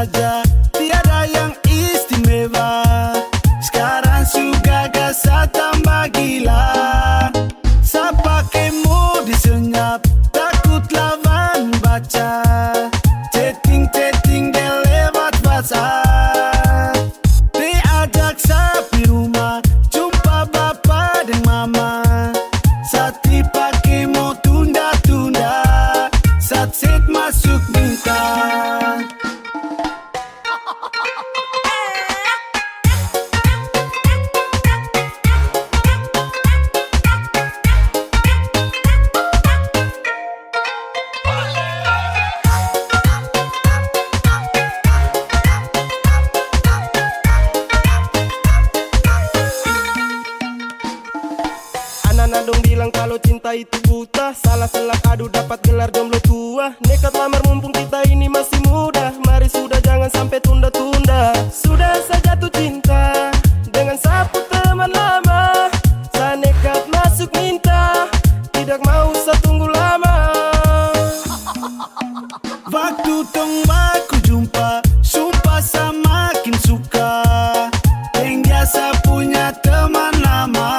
saja, tiada yang istimewa. Sekarang sudah gasa tambah gila. Saya pakai mode senyap, takut lawan baca. Chatting dia lewat WhatsApp. Diajak sapi rumah, jumpa bapak dan mama. Sati pakai mau tunda-tunda, saat set masuk minta. Anak-anak dong bilang kalau cinta itu buta, salah selak adu dapat gelar jomblo tua. Nekat lamar mumpung kita ini masih muda, mari sudah jangan sampai tunda-tunda. Sudah saja jatuh cinta dengan sapu teman lama, saya nekat masuk minta, tidak mau saya tunggu lama. Waktu tong baku jumpa, sumpah saya makin suka. Yang biasa punya teman lama,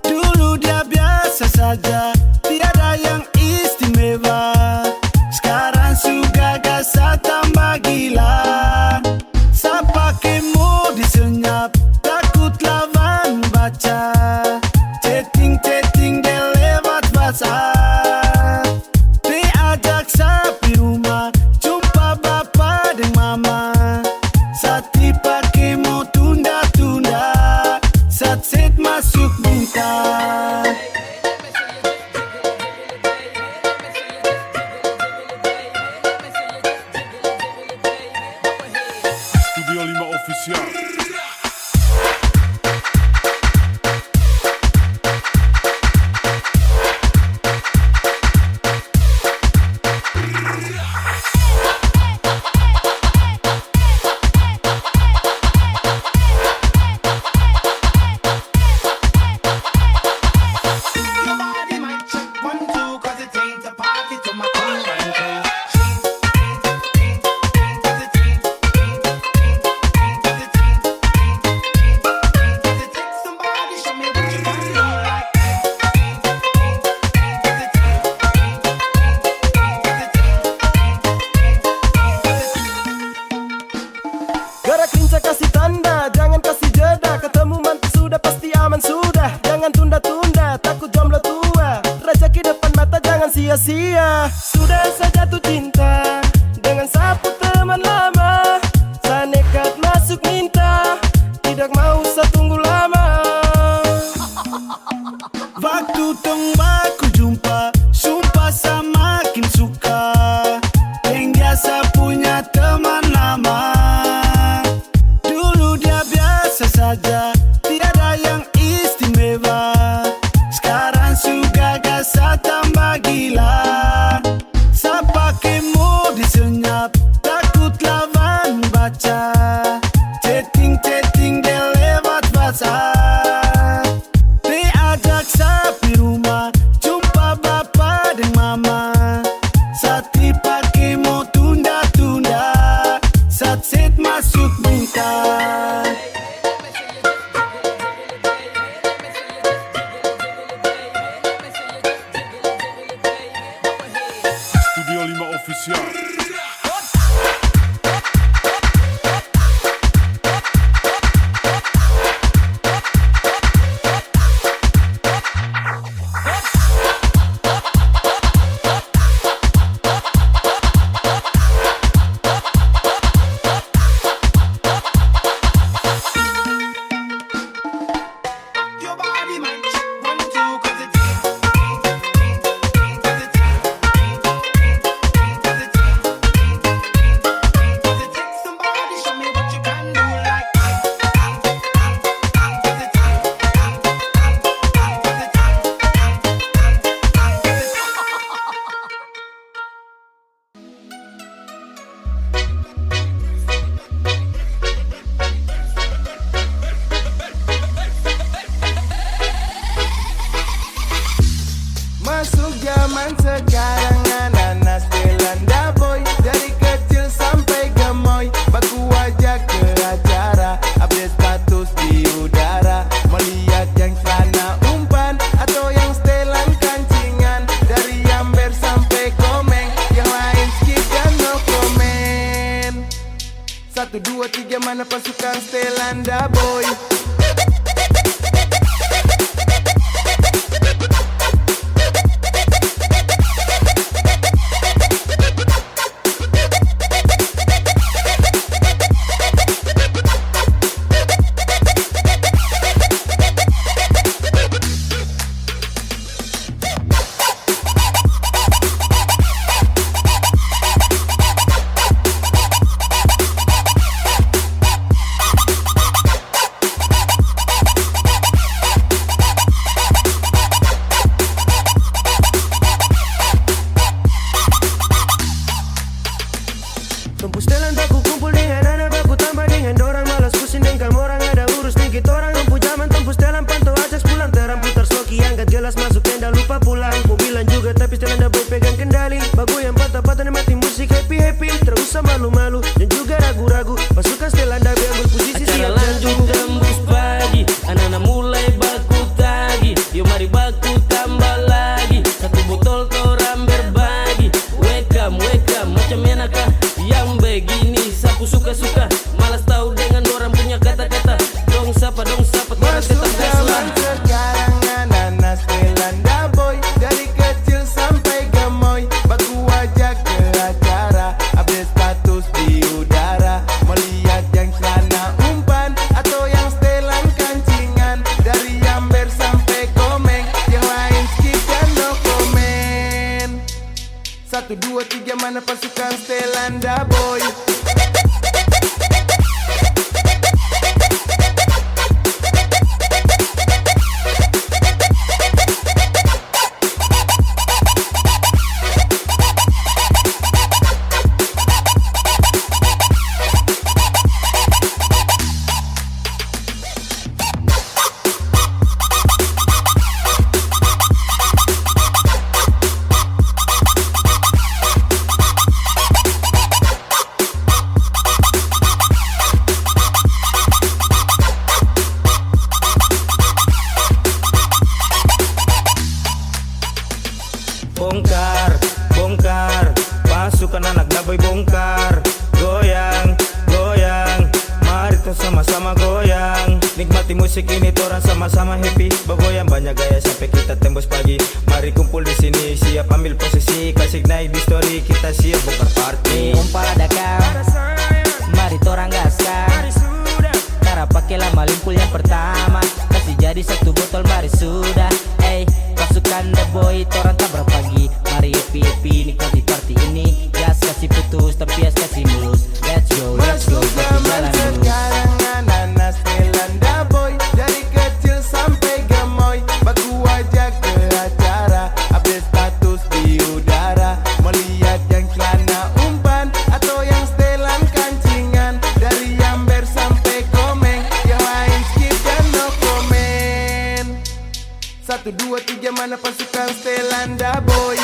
dulu dia biasa saja, tiada yang istimewa. Sekarang sudah gasa tambah gila. Saya pakai mode senyap, takut lawan baca. Chatting dia lewat WhatsApp. Diajak sapi rumah, jumpa bapak dan mama. Sati pakai mau tunda-tunda, saat set masuk minta. Studio 5 Official. Your body might check 1, 2, 'cause it ain't a party to my tongue and toe. Somebody show me what you got like. Gerak lincah kasih tanda, jangan kasih jeda. Ketemu mantu sudah pasti aman sudah. Jangan tunda-tunda, takut jomblo tua. Rezeki depan mata jangan sia-sia. Sudah saja jatuh cinta dengan sapu teman lama, saya nekat masuk minta, tidak mau saya tunggu lama. Waktu tong baku jumpa, sumpah saya makin suka. Yang biasa punya teman lama, dulu dia biasa saja, tiada yang istimewa. Sekarang sudah gasa tambah gila. Saya pakai mode senyap, takut lawan baca. Chatting dia lewat WhatsApp. Diajak sapi rumah, jumpa bapak dan mama. Sati pakai mau tunda-tunda, saat set masuk minta. Studio 5 Official. Your body might check 1, 2, 'cause it ain't 1, 2, 3 mana pasukan Stelanda boy. Tempus Stelanda ku kumpul dengan anak baku tambah dengan dorang malas pusing dengan orang ada urus dikit orang tempuh zaman tempus Stelanda pantau ajak pulang terang putar sloki yang gak jelas masuk tenda lupa pulang ku bilang juga tapi Stelanda boy pegang kendali bagu yang patah-patah nikmati musik happy terus sama malu-malu dan juga ragu-ragu pasukan Stelanda ambil posisi acara lanjut tembus pagi anak-anak mulai baku tagi yuk mari baku tambah lagi satu botol torang berbagi welcome macam enakah yang begini sapu suka-suka malas tahu dengan orang punya kata-kata dong sapa orang tetap gaslah. Sekarang anak-anak Stelanda boy dari kecil sampai gemoy baku ajak ke acara update status di udara melihat yang celana umpan atau yang setelan kancingan dari Amber sampai Komeng yang lain skip dan no komen. 1, 2, 3 mana pasukan Stelanda boy. Bongkar, pasukan anak daboy bongkar. Goyang, mari tuh sama-sama goyang. Nikmati musik ini torang sama-sama happy. Bergoyang banyak gaya sampai kita tembus pagi. Mari kumpul di sini, siap ambil posisi. Kasih naik di story, kita siap bongkar party. Kumpul ada kau, mari torang gaskan. Cara pakai lama limpul yang pertama, kasih jadi satu botol mari sudah. Pasukan the boy torang tabrak pagi. Mari happy nikmati party ini. Gas kasih putus tapi gas kasih mulus. Let's go pakai jalan dulu. Sekarang anak-anak Stelanda boy dari kecil sampai gemoy baku ajak ke acara update status di udara melihat yang celana umpan atau yang setelan kancingan dari Amber sampai Komeng yang lain skip dan no komen. 1, 2, 3 mana pasukan Stelanda boy.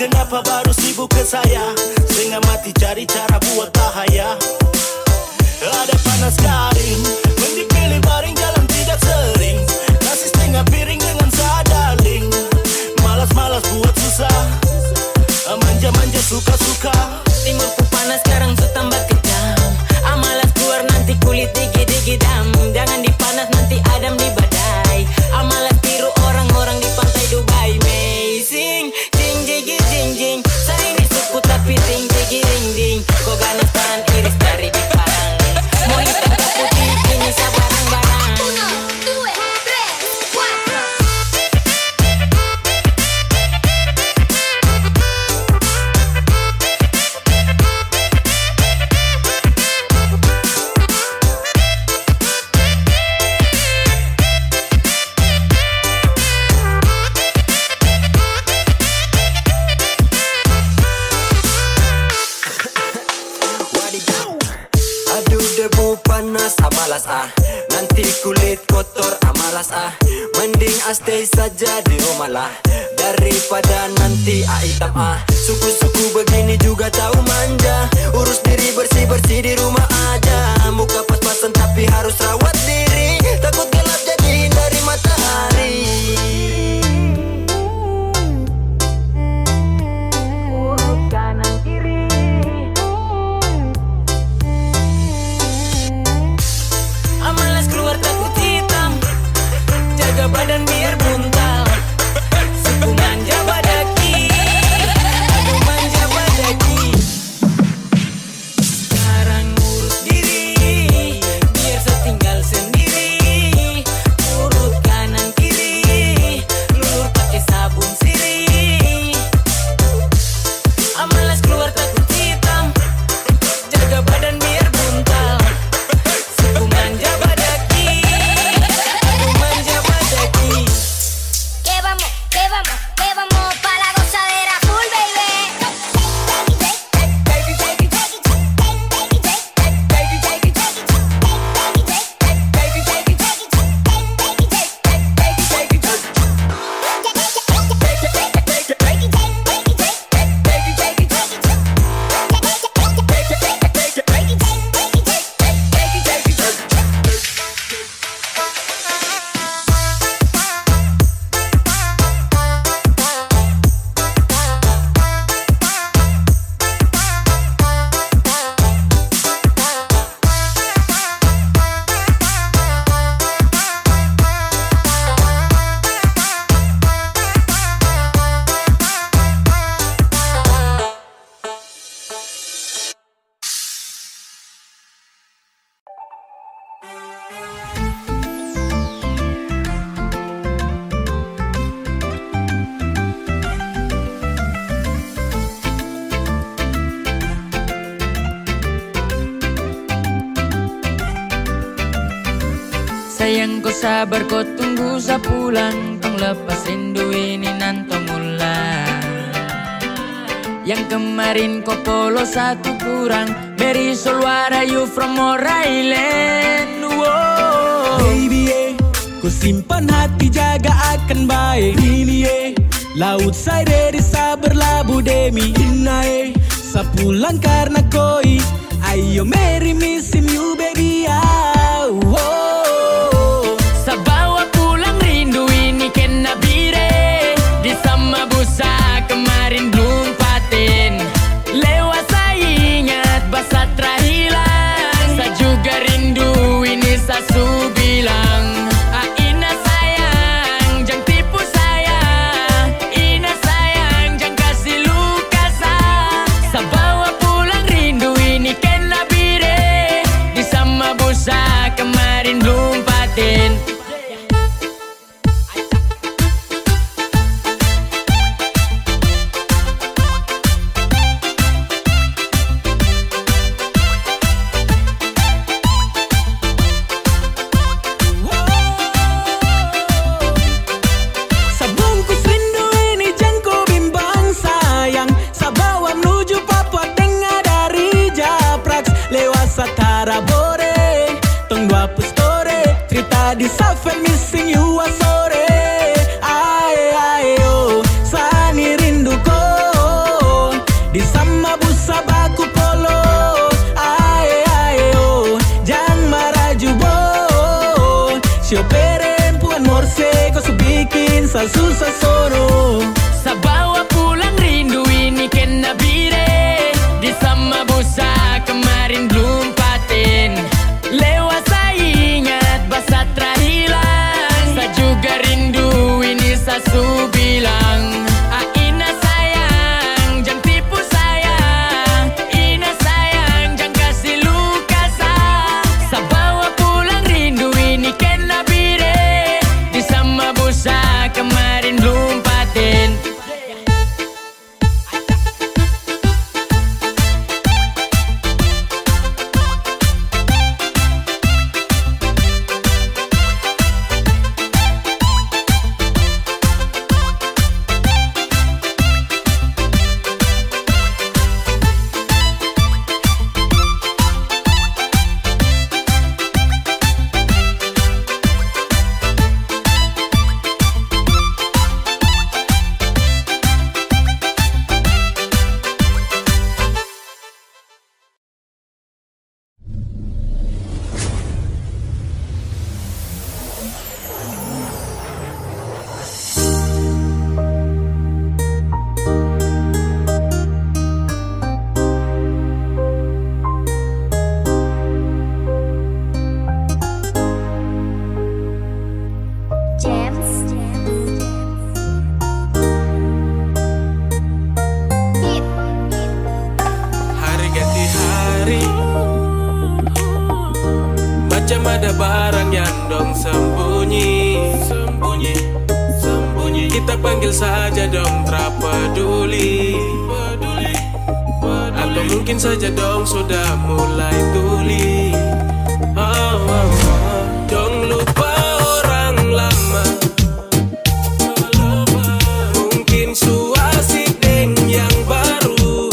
kenapa baru sibuk ke saya? Setengah mati cari cara buat bahaya. Ada panas garing, mending pilih baring jalan tidak sering. Nasi setengah piring dengan sadaling. Malas-malas buat susah, manja-manja suka-suka. Timurku panas sekarang su tambah kejam. Amalas keluar nanti kulit digi-digi-dam. Jangan dipanas nanti adam di badai. Amalas tiru orang-orang di pantai Dubai. Amazing, jing jigi jing jing. Saya ini suku tapi ding jigi ding ding. Kok ganas tahan iris dari di parang. Mau hitam ke putih ini sabarang-barang. Aduh debu panas amalas nanti kulit kotor amalas mending stay saja di rumah lah daripada nanti hitam suku-suku begini juga tahu manja, urus diri bersih-bersih di rumah aja, muka pas-pasan tapi harus rawat diri, takut gelap jadi hindari matahari. Kanan kiri. Amalas keluar takut hitam. Jaga badan biar buntal. Suku manja badaki. Aduh manja badaki. Sekarang urus diri, biar saya tinggal sendiri. Urut kanan kiri, lulur pakai sabun sirih. Amalas keluar takut hitam. Jaga badan biar buntal. Suku manja badaki. Aduh manja badaki. Que vamos pa' la gozadera full, baby. Sayang kau sabar kau tunggu saya pulang. Tong lepas rindu ini nanto mulai. Yang kemarin kau polos satu kurang. Very soul what are you from More Island. Baby, ku simpan hati jaga akan baik. Ini laut saya desa berlabuh demi Inai. Sapulang karena koi. Ayo marry me sim you baby. Sa bawa pulang rindu ini kena bire. Di sama busa kemarin belum paten. Lewat saya ingat basa terhilang. Sa juga rindu ini sa su bilang. Ina sayang jangan tipu saya. Ina sayang jangan kasih luka sa bawa pulang rindu ini kena bire. Di sama busa kemarin belum paten. Sabungkus rindu ini jangan kau bimbang sayang. Sabawa menuju Papua Tengah dari Japraks. Lewat Satara Bore. Tong dua pus susah-susah soro. Sa bawa pulang rindu ini kena bire. Di sama busa kemarin belum paten. Lewat saya ingat basa terhilang. Sa juga rindu ini sa su bilang. Ina sayang, jangan tipu saya. Ina sayang, jangan kasih luka sa. Sa bawa pulang rindu ini kena bire. Di sama busa kemarin belum paten. Hari ganti hari, macam ada barang yang dong sembunyi. Kita panggil saja dong tak peduli. Atau mungkin saja dong sudah mulai tuli. Dong lupa orang lama. Mungkin su asik deng yang baru.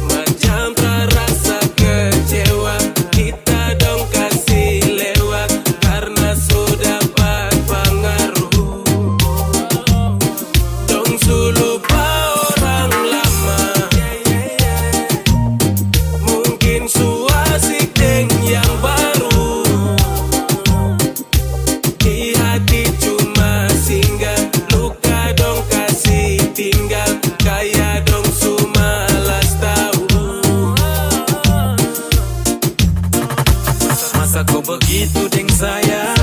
Macam terasa kecewa. Kita dong kasih lewat karena sudah dapat pengaruh. Dong su lupa orang lama. Mungkin su asik deng yang baru. Di hati cuma singgah, luka dong kasih tinggal. Kayak dong su malas tahu. Masa kau begitu deng saya?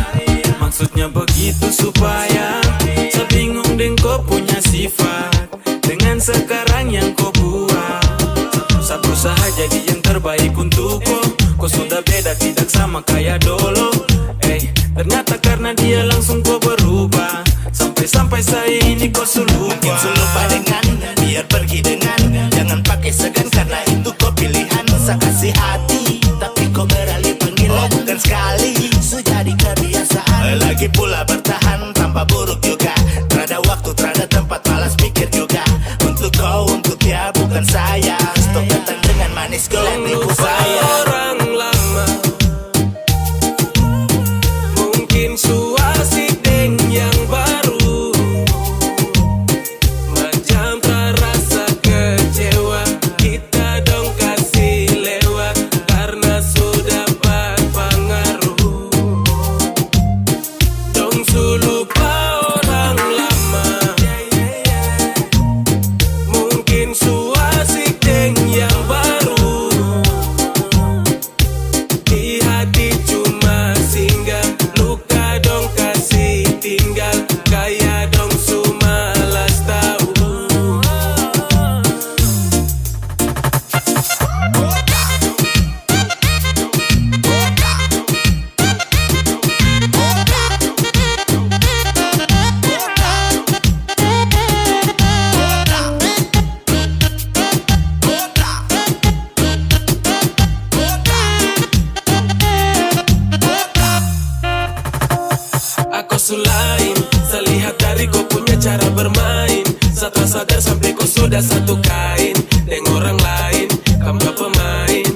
Maksudnya begitu supaya saya bingung deng kau punya sifat dengan sekarang yang kau buat. Saya berusaha jadi yang terbaik untuk kau. Kau sudah beda tidak sama kayak dulu. Ternyata karena dia langsung kau berubah. Sampai-sampai saya ini kau lupa. Mungkin su lupa dengan, biar pergi dengan. Jangan pakai segan karena itu kau pilihan. Saya kasih hati, tapi kau beralih panggilan. Bukan sekali, su jadi kebiasaan. Lagi pula bertahan tanpa buruk juga. Terada waktu, terada tempat, malas mikir juga. Untuk kau, untuk dia, bukan saya. Stop datang dengan manis, kau yang tipu saya. Orang lama, mungkin su asik deng yang baru. Macam terasa kecewa. Kita dong kasih lewat karena sudah dapat pengaruh. Dong su lupa orang lama. Mungkin su asik deng yang baru. Di hati cuma singgah, luka dong kasih tinggal. Kayak dong su malas tahu. Aku sulain, saya lihat dari kau punya cara bermain. Saya tersadar sampai kau sudah satu kain dengan orang lain. Kamu gak pemain,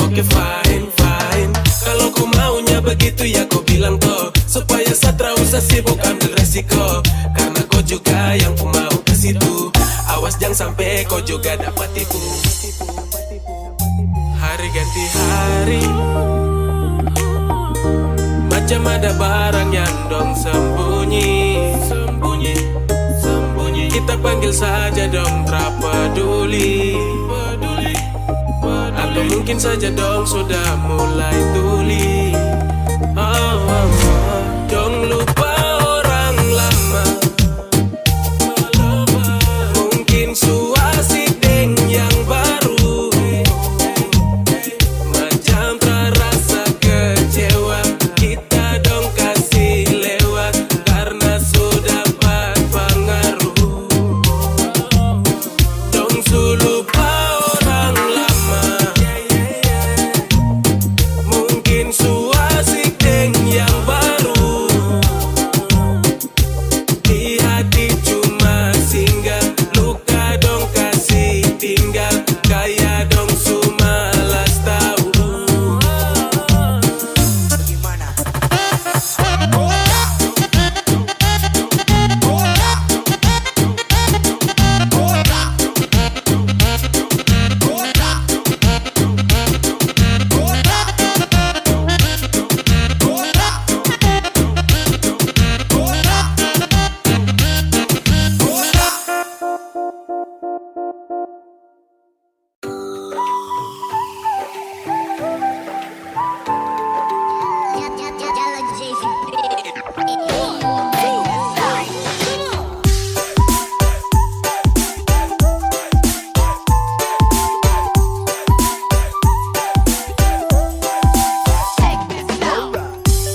oke fine, fine. Kalau kau maunya begitu ya kau bilang toh, supaya saya terusah sibuk ambil resiko. Karena kau juga yang ku mau ke situ. Awas jangan sampai kau juga dapat tipu. Hari ganti hari, macam ada barang yang dong sembunyi. panggil saja dong, tak peduli. Atau mungkin saja dong sudah mulai tuli. Dong lupa orang lama. Mungkin su asik deng yang baru. Macam terasa kecewa, kita dong kasih lewat karena sudah dapat pengaruh. Dong su lupa orang lama. Mungkin su asik deng yang baru. Di hati cuma singgah, luka dong kasih tinggal, kaya dong su malas tahu.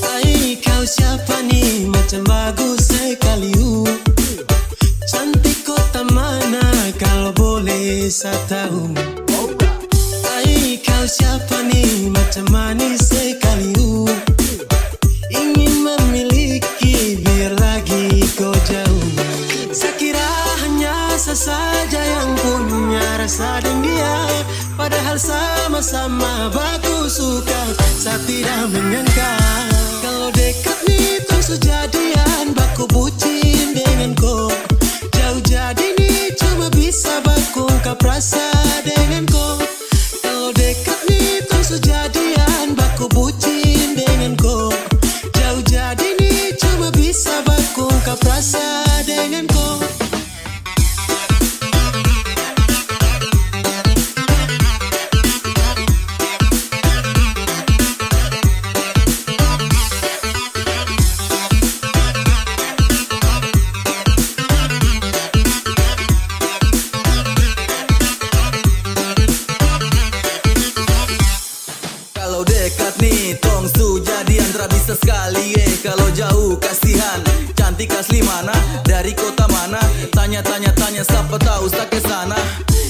Hai kau siapa nih, macam bagus sekali cantik kota mana kalau boleh saya tahu. Hai kau siapa nih, macam manis sekali ingin memiliki biar lagi kau jauh. Saya kira hanya saya saja yang punya rasa dengan dia, padahal sama-sama bagus suka. Saya tidak menyangka kalau dekat nih terus jadian, baku bucin dengan kau. Jauh jadi nih cuma bisa baku ungkap rasa dengan kau. Kalau dekat nih terus jadian, baku bucin dengan kau. Jauh jadi nih cuma bisa baku ungkap rasa dengan kau. Kalau dekat nih tong su jadian, tra bisa sekali kalau jauh kasihan. Cantik asli mana, dari kota mana, tanya siapa tahu tak ke sana.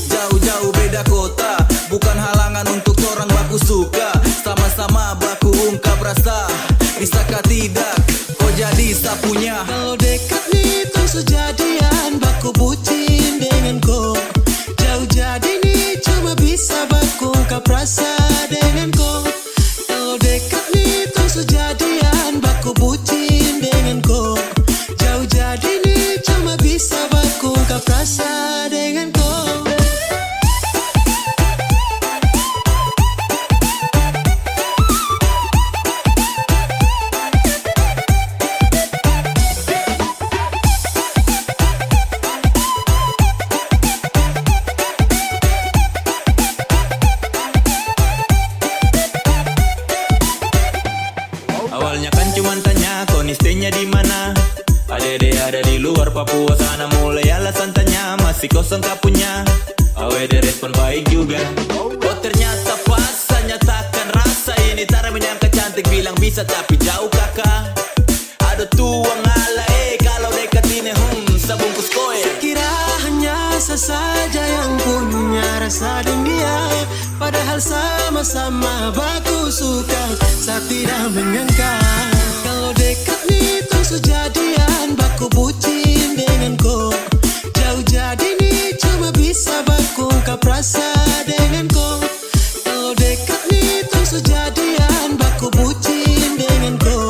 Jauh-jauh beda kota, bukan halangan untuk orang baku suka. Sama-sama baku ungkap rasa, bisakah tidak kau jadi sapunya. Kalau dekat nih terus jadian, baku bucin dengan kau. Jauh jadi nih cuma bisa baku ungkap rasa dengan kau. Kalau dekat nih terus jadian, baku bucin dengan kau. Jauh jadi nih cuma bisa baku ungkap rasa dengan kau. Awalnya kan cuman tanya kau nih stay-nya di mana. Adede ada di luar Papua sana, mulai alasan tanya masih kosong kapunya. Awede respon baik juga. Oh ternyata pas saya nyatakan rasa ini, tara menyangka cantik bilang bisa tapi jauh kakak. Ada tuang ala kalau dekat ini sabungkus koe. Kira hanya saya saja yang punya rasa dengan dia, padahal sama-sama bagus suka. Saya tidak menyangka kalau dekat nih terus jadian, baku bucin dengan kau. Jauh jadi nih cuma bisa baku ungkap rasa dengan kau. Kalau dekat nih terus jadian, baku bucin dengan kau.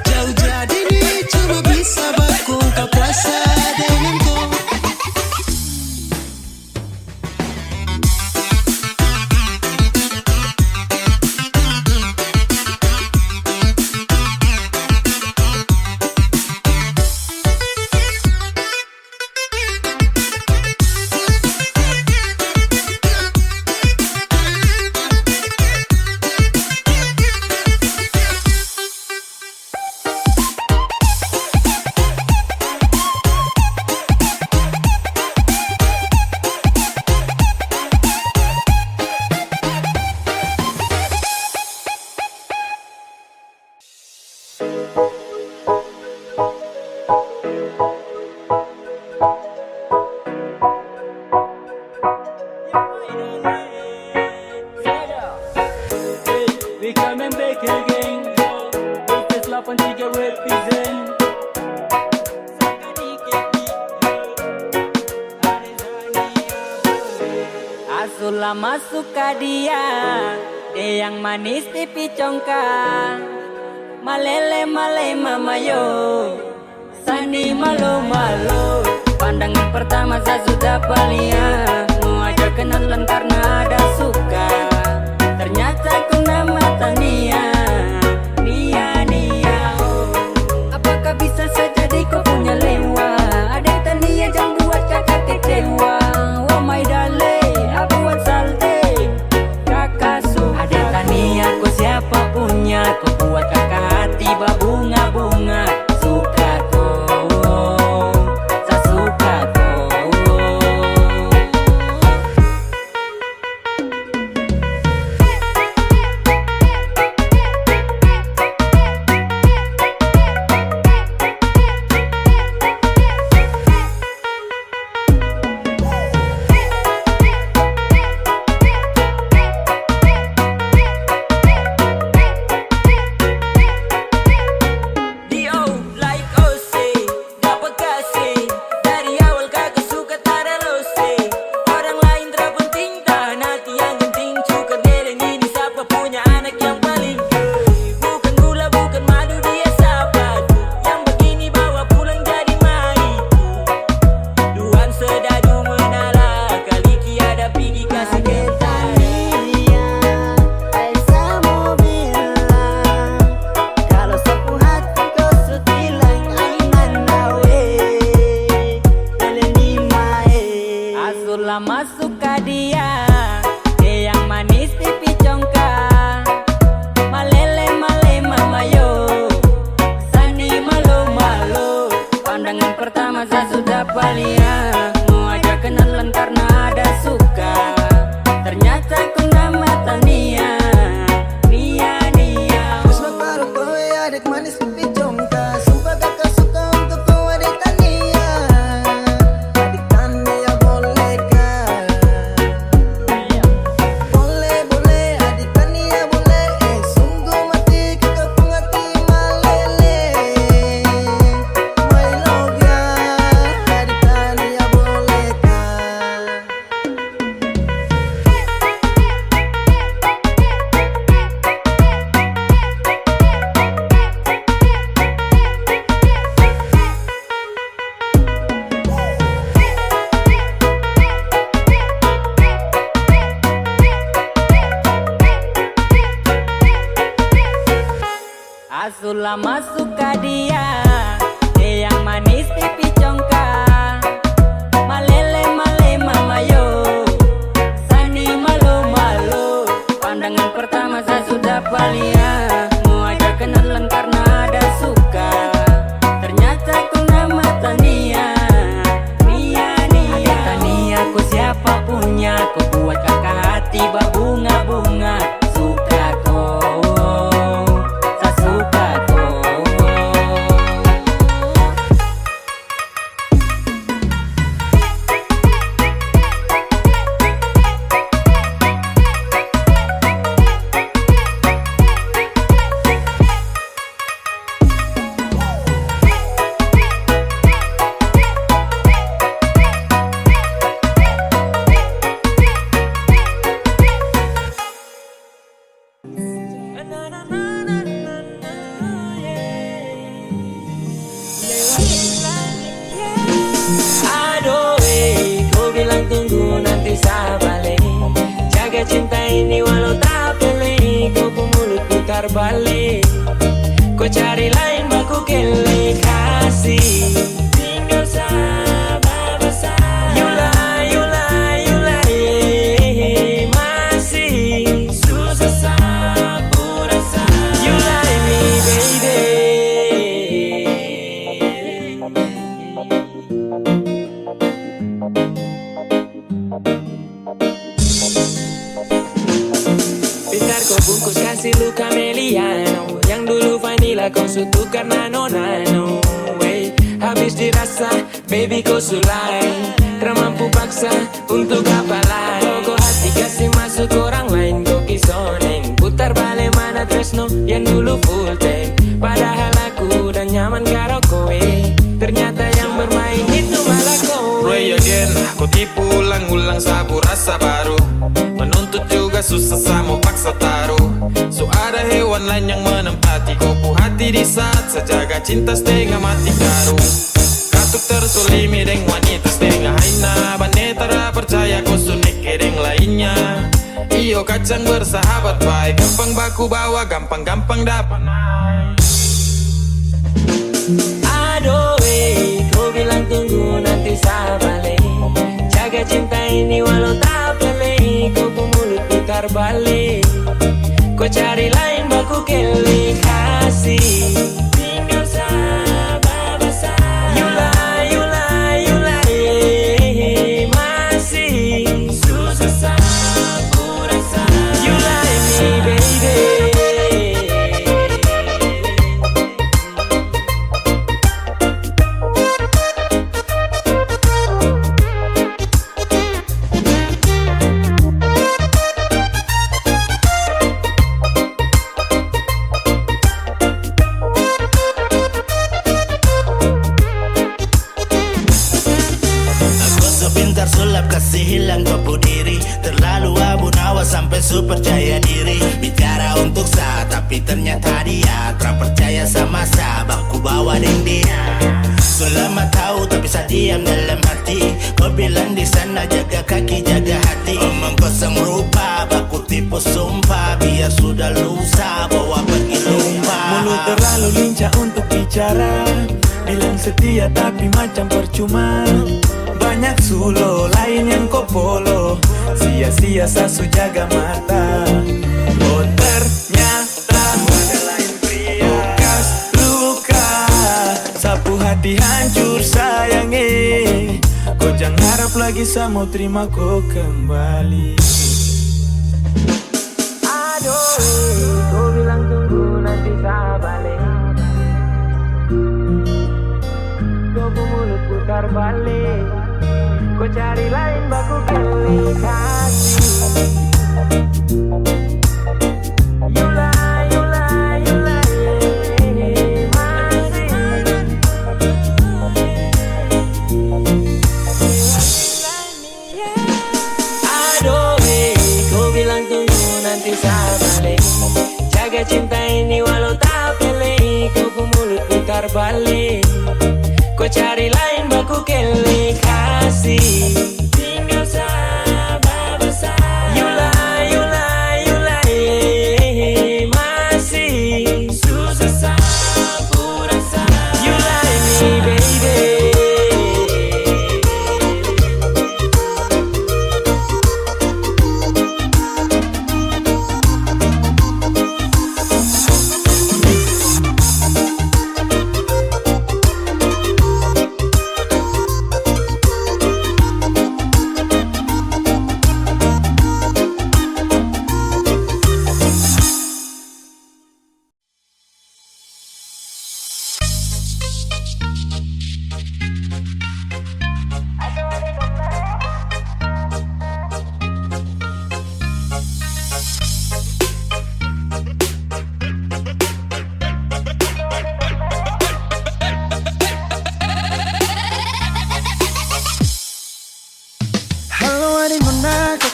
Jauh jadi nih cuma bisa baku ungkap rasa dengan kau. main back again. Business 83 represent. Asulah masuk ke dia yang manis pipi congkak. Malele male mama yo, Sani malu malu. Pandangan pertama saya sudah palia, mau ajak kenalan karena ada suka. Ternyata ku nama Tania, Nia oh. Apakah bisa saja kau punya lewa? Ada Tania jangan buat kakak kecewa. Oh my darling, aku buat salte kakak suka. Ada Tania kau siapa punya? Kau buat kakak hati berbunga-bunga. Suka kau, saya suka kau. Dio like Ose, dapat kasih dari awal kakak suka tada lose. Orang lain terpenting tahan hati yang genting. Cukup nereng ini siapa punya anak yang paling gede. Bukan gula bukan madu dia sahabat. Yang begini bawa pulang jadi maiku. Duan sedadu menala kali kiada pergi kasih kita. Kalau sapu hati kau sutilang aingan nawe Teleni mae Asulah masuk ke dia yang manis pipi congkak. Malele male mama yo, Sani malu malu. Pandangan pertama saya sudah palia, mau ajak kenalan karena ada suka. Ternyata ku nama Tania, Nia Pusmak baru kau adik manis pipi congkak. Sumpah kakak suka untuk kau adik Tania. Adik Tania bolehkah? Boleh adik Tania boleh. Sungguh mati kakak pun hati malele. My love ya adik Tania bolehkah? Asulah masuk ke dia yang manis pipi congkak. Malele male mama yo, Sani malu malu. Pandangan pertama saya sudah palia, mau ajak kenalan karena ada suka. Ternyata ku nama Tania, Nia Tania ku siapa punya? Ku buat kakak hati berbunga-bunga. Suka kau, saya suka kau. Aduh, kau bilang tunggu nanti saya balik. Jaga cinta ini walau tak pilih. Kau pun mulut putar balik. Kau cari lain baku kele kasih. Tinggal sabar besar. You lie, masih susah sapu rasa. You lie me baby. Pintar kau bungkus kasih luka meliano. Yang dulu vanilla kau sutu karena nonano. Habis dirasa baby kau sulai. Termampu paksa untuk apa lain. Kau hati kasih masuk orang lain. Kau kisoneng putar balik mana cinta tresno yang dulu full tank. Padahal aku udah nyaman karo kowe, ternyata yang bermain itu malah kowe. Pray again, aku tipu ulang-ulang sabu rasa baru. Menuntut juga susah sama paksa taruh. So ada hewan lain yang menempati kopu hati di saat sejaga cinta setengah mati karung. Katuk tersulimi deng wanita setengah haina. Banetara percaya kau sunik deng lainnya. Iyo kacang bersahabat baik, gampang baku bawa, gampang-gampang dapat naik. Aduh kau bilang tunggu nanti saya balik. Jaga cinta ini walau tak pelih. Kau mulut putar balik. Kau cari lain baku kelik kasih. Tinggal sabar besar. Yulai masih susah sabu rasa. Yulai me baby. Sulap kasih hilang kopu diri. Terlalu abu-nawa sampai super percaya diri. Bicara untuk sa, tapi ternyata dia tak percaya sama sa, baku bawa deng dia. Selama tahu tapi saya diam dalam hati. Kau bilang di sana jaga kaki jaga hati. Omong kosong rupa, baku tipu sumpah. Biar sudah lusa, bawa pergi lupa. Mulut terlalu lincah untuk bicara. Bilang setia tapi macam percuma. Banyak sulo lain yang kau follow. Sia-sia sasu jaga mata. Oh ternyata ada lain pria. Bekas luka, sapu hati hancur sayangi. Kau jangan harap lagi saya mau terima kau kembali. Aduh kau bilang tunggu nanti saya balik. Kau mulut putar balik. Kau cari lain baku kelik kasih. Yulai masih. Aduh kau bilang tunggu nanti saya balik. Jaga cinta ini walau tak pelih. Kau mulut putar balik. Kau cari lain baku kelik kasih. Tinggal sabar besar. Yulai masih susah sabu rasa. Yulai me baby.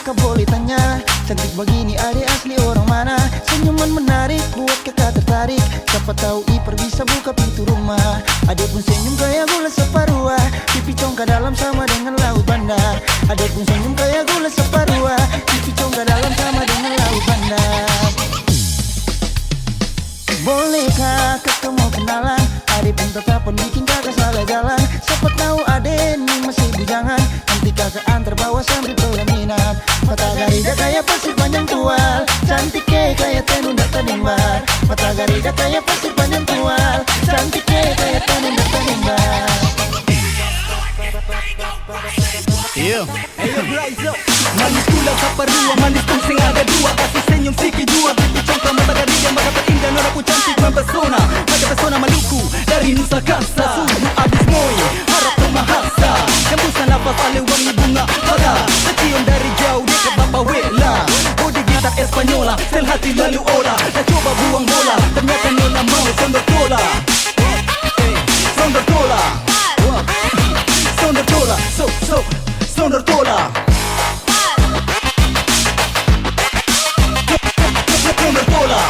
kakak boleh tanya, cantik begini adik asli orang mana? Senyuman menarik buat kakak tertarik. Siapa tahu Iper bisa buka pintu rumah. Adik pun senyum kayak gula separuh. Pipi congkak dalam sama dengan laut bandar. Adik pun senyum kayak gula separuh. Pipi congkak dalam sama dengan laut bandar. Bolehkah kakak mau kenalan? Adik pun tetapan bikin kakak salah jalan. Siapa tahu adik ini masih bujangan. Nanti kakak antar bawa sambil pelaminan. Mata garida kayak pasir panjang tual, cantik kayak tenun data nimbar. Mata garida kayak pasir panjang tual, cantik kayak tenun data nimbar. Yeah. Manis kulang sa parua, manis kung sing ada dua. Kasih senyum sikit jua, pipi congkak mata garida. Maka perindah nora ku cantik mempesona. Mata pesona Maluku dari Nusa Kasa. Suhu abis moy, harap memahasa. Hembusan nafas alih wangi bunga pada. Tercium dari jauh dekat Bapa Wela. Bodi gitar Espanyola, sel hati lalu olah. Dah coba coba buang bola, ternyata nona mau sondor bola. Sondor bola, sondor bola, sondor bola. Sondor bola.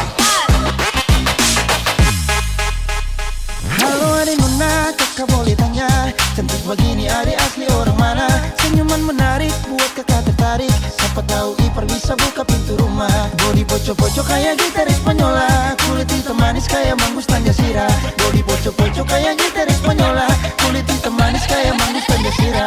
Halo adik nona, kakak boleh tanya, cantik begini adik asli orang mana? Senyuman menarik, buat kakak tertarik. Siapa tahu ipar bisa buka pintu rumah. Body poco-poco kayak gitar Espanyola, kulit hitam manis kayak manggus Tanjasira. Body poco-poco kayak gitar Espanyola, kulit hitam manis kayak manggus Tanjasira.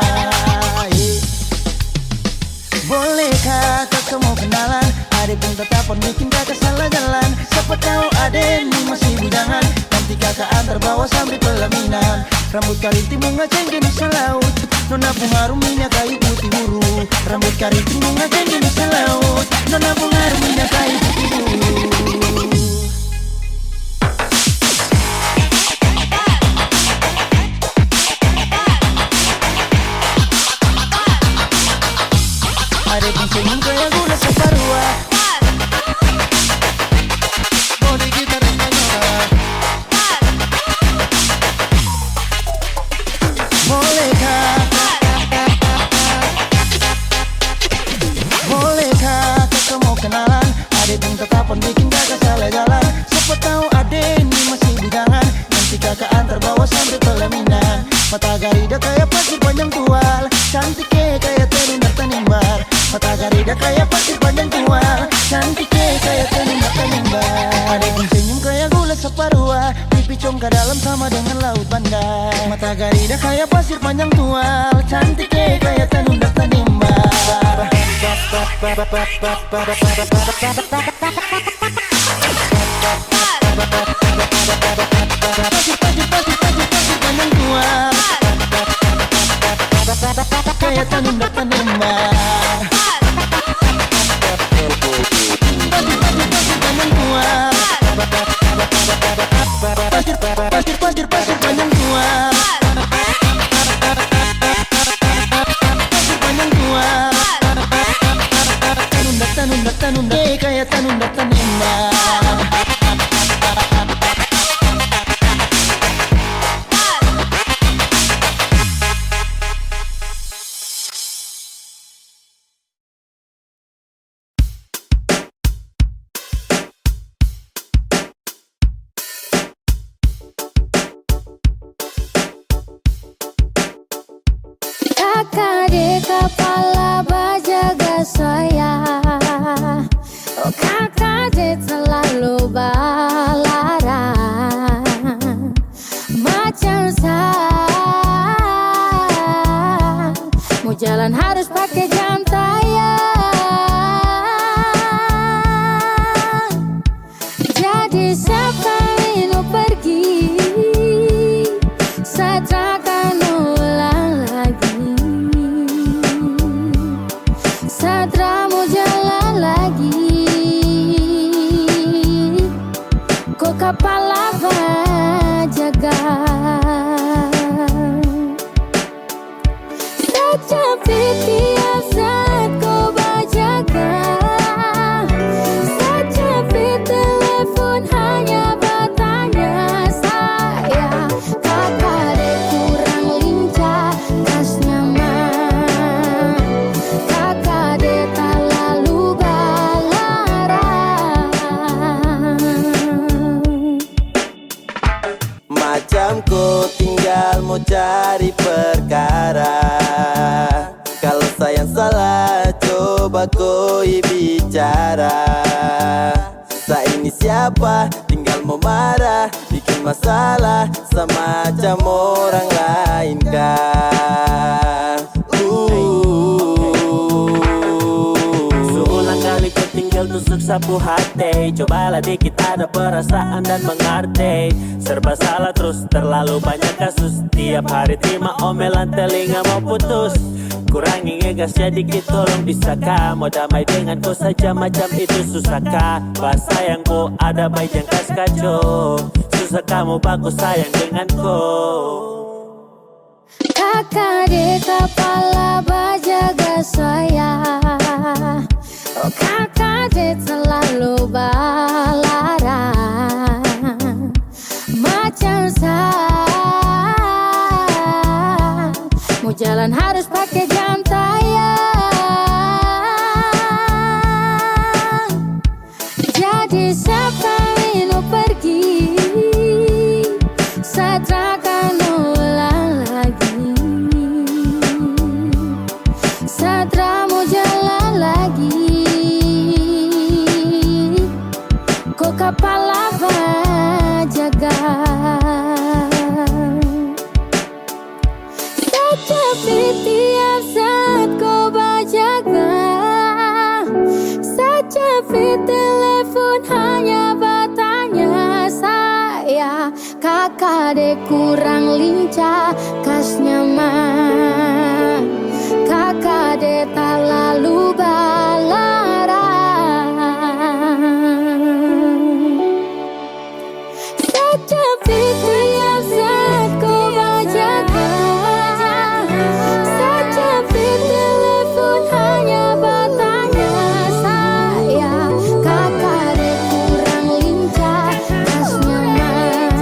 Bolehkah kakak mau kenalan? Adek pun tatapan bikin kakak salah jalan. Siapa tahu adek ini masih bujangan, nanti kakak antar bawa sampai pelaminan. Rambut keriting bunga cengkeh bisa laut, nona pengaruh minyak kayu putih buru. Rambut keriting bunga cengkeh bisa laut, nona pengaruh minyak kayu putih buru. Adek pun senyum kayak gula separuh. Body gitar Espanyola. Bolehkah kakak mau kenalan? Adek pun tetapan bikin kakak salah jalan. Siapa tahu adek ini masih bujangan, nanti kakak antar bawa sampai pelaminan. Mata garida kayak pasir panjang tual, cantik kayak tenun tanimbar. Mata garida kayak pasir panjang tual, cantik kayak tenun tanimbar. Adek pun senyum kayak gula separuh, pipi congkak dalam sama dengan laut Banda. Mata garida kayak pasir panjang tual, cantik kayak tenun tanimbar. Pasir panjang tual, kayak tenun tanimbar. Pasir panjang tual, pasir panjang tual. Pasir panjang tual, tanun kayak tanun tanimbar. Kakak di kepala bajaga saya, oh kakak di selalu balarang. Macam saya mau jalan harus pakai jam tayang. Jadi siapa mau pergi, saya takkan ulang lagi. Satra mau jalan lagi, kok kepala bajaga. Secapit tiap saat kau bajaga, secapit telepon hanya bertanya saya. Kakak dek kurang lincah, gas nyaman. Kakak dek tak lalu balarang. Macam kau tinggal mau cari perkara. Kalau sayang salah coba kau bicara. Saya ini siapa tinggal mau marah, bikin masalah semacam orang lain kah? Seulang kali kau tinggal tusuk sapu hati, cobalah dikit ada perasaan dan mengerti. Serba salah terus terlalu banyak kasus, tiap hari terima omelan telinga mau putus. Kurangi ngegasnya dikit tolong bisakah, mau damai denganku saja macam itu susahkah? Bahasa sayangku ada baik yang kas kacau, susah kamu bagus sayang denganku. Kakak di kepala bajaga saya, Oh kakak dek selalu balarang macam saya. Mau jalan harus pakai jam tayang. Jadi siapa mau pergi, saya akan ulang lagi. Saya mau jalan lagi. Kok kapal apa jaga? Tapi tiap saat kau berjaga, sajapi telepon hanya bertanya saya. Kakak dek kurang lincah, kas nyaman. Kakak dek tak lalu balarang. Sajapi tiap saat kau berjaga, sajapi telepon hanya bertanya saya. Kakak dek kurang lincah, kas nyaman.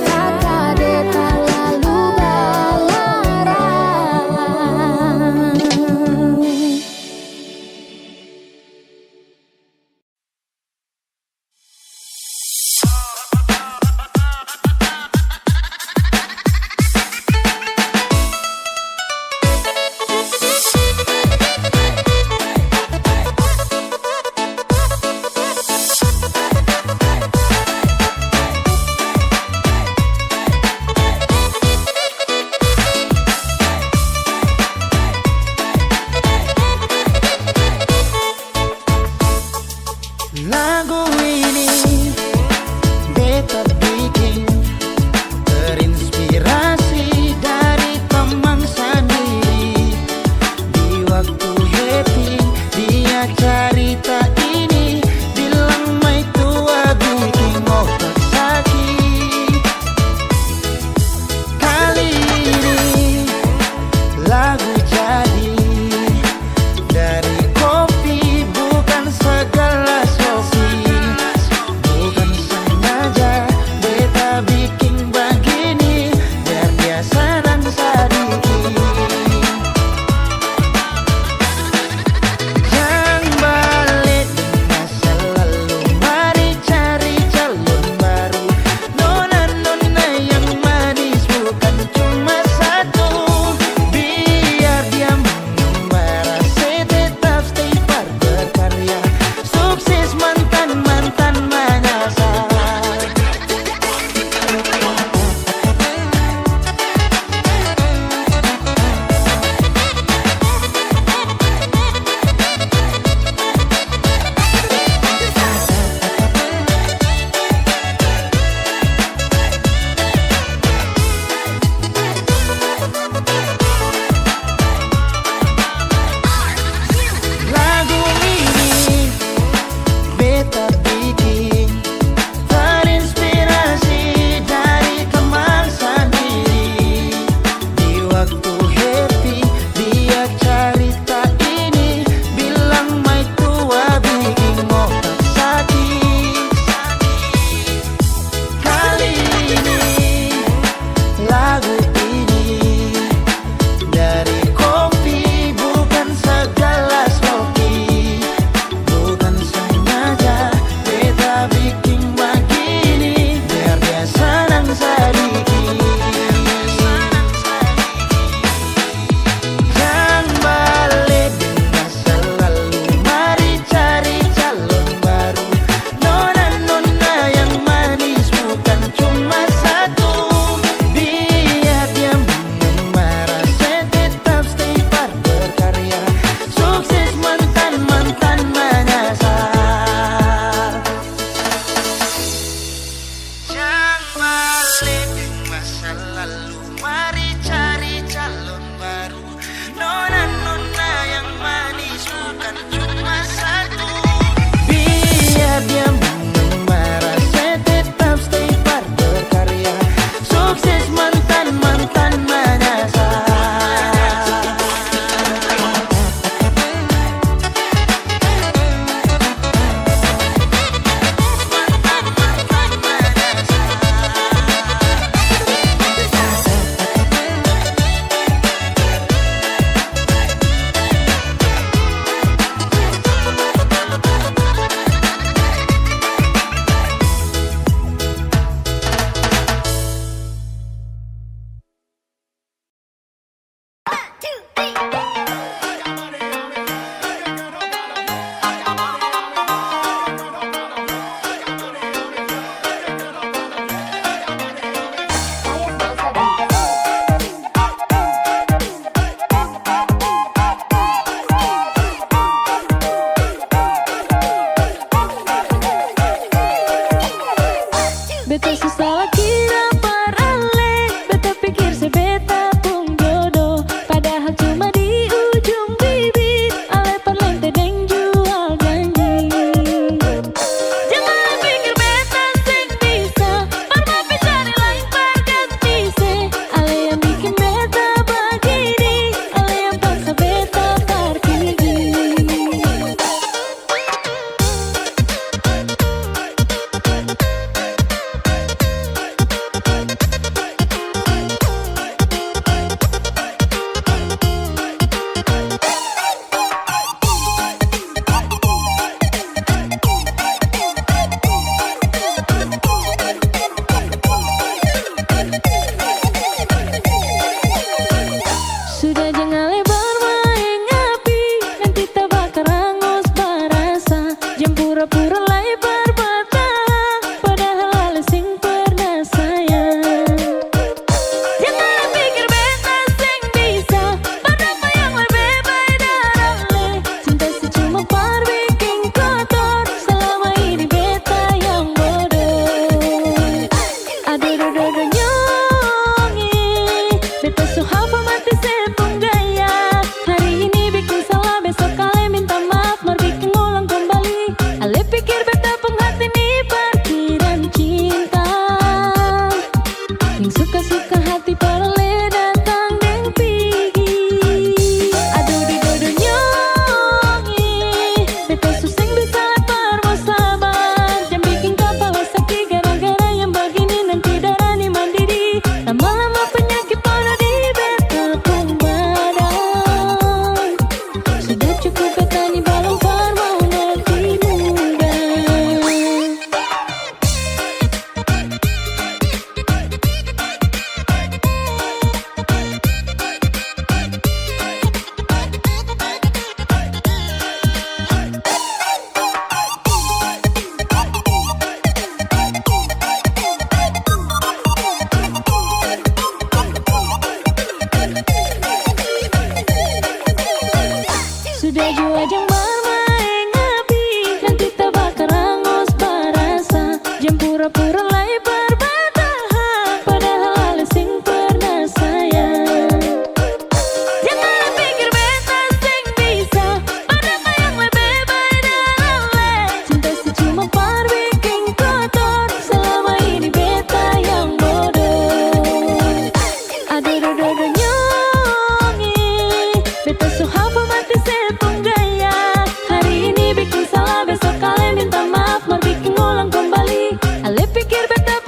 Kakak dek tak lalu balarang. Beta susah lagi dapat ale, beta pikir sebeta pun jodoh, padahal cuma di ujung bibir ale perlente deng jual janji. Jangan pikir beta sing bisa, bermapi cari lain perganti se. Ale yang bikin beta begini, ale yang paksa beta pergi. Sudah jangan lebar main ngapi, nanti tak bakal hangus barasa. Jangan pura-pura lebar bertahan, padahal ale sing pernah sayang. Jangan pikir beta sing bisa, padahal yang lebih baik dari cinta si cuma par bikin kotor, selama ini beta yang bodoh. Aduh dodo nyongi, beta so hafal mati sepung gaya. Hari ini bikin salah, besok ale minta maaf, mar bikin ulang kembali. Ale pikir beta penghati nih parkiran cinta, yang suka-suka hati parale datang deng pigi. Aduh di dodo nyongi, beta suseng bisa lepar mau sabar. Jangan bikin kepala sakit gara-gara yang begini, nanti darah nih mandiri. Lama-lama penyakit pada di beta pun badan. Sudah cukup beta nih balong par mau mati muda. Sudah jua jang bermain ngapi, nanti tak bakal hangus barasa. Jangan pura-pura lebar bertahan, padahal ale sing pernah sayang. Jangan pikir beta sing bisa, padahal yang lebih baik dari ale. Cinta si cuma par bikin kotor, selama ini beta yang bodoh. Aduh dodo nyongi, beta so hafal mati sepung gaya. Hari ini bikin salah, besok ale minta maaf, mar bikin ulang kembali. Ale pikir beta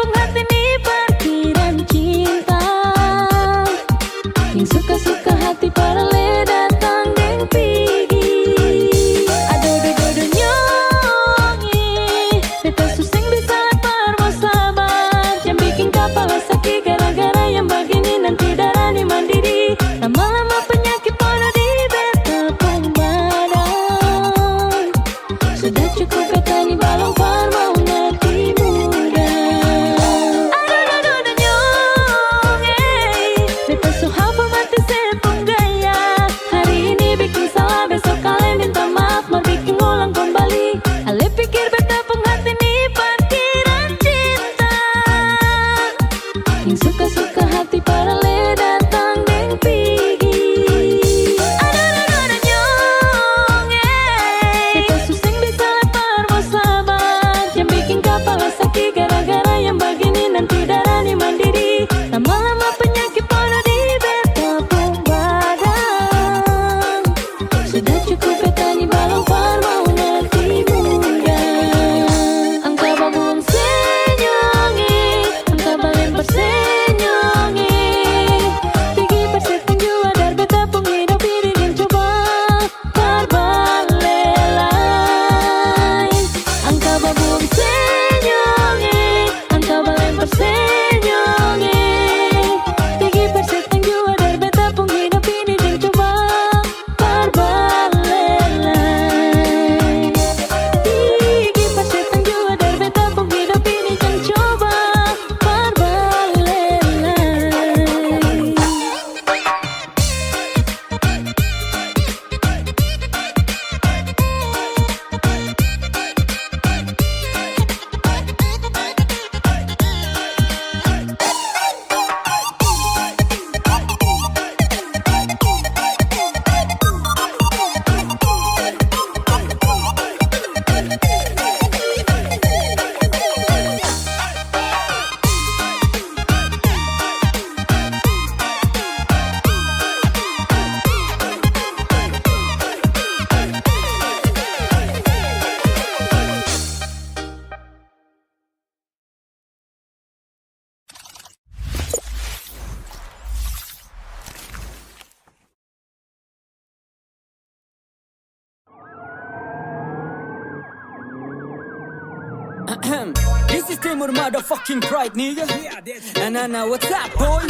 This is Timur motherfucking pride, nigga. Nah, what's up, boy?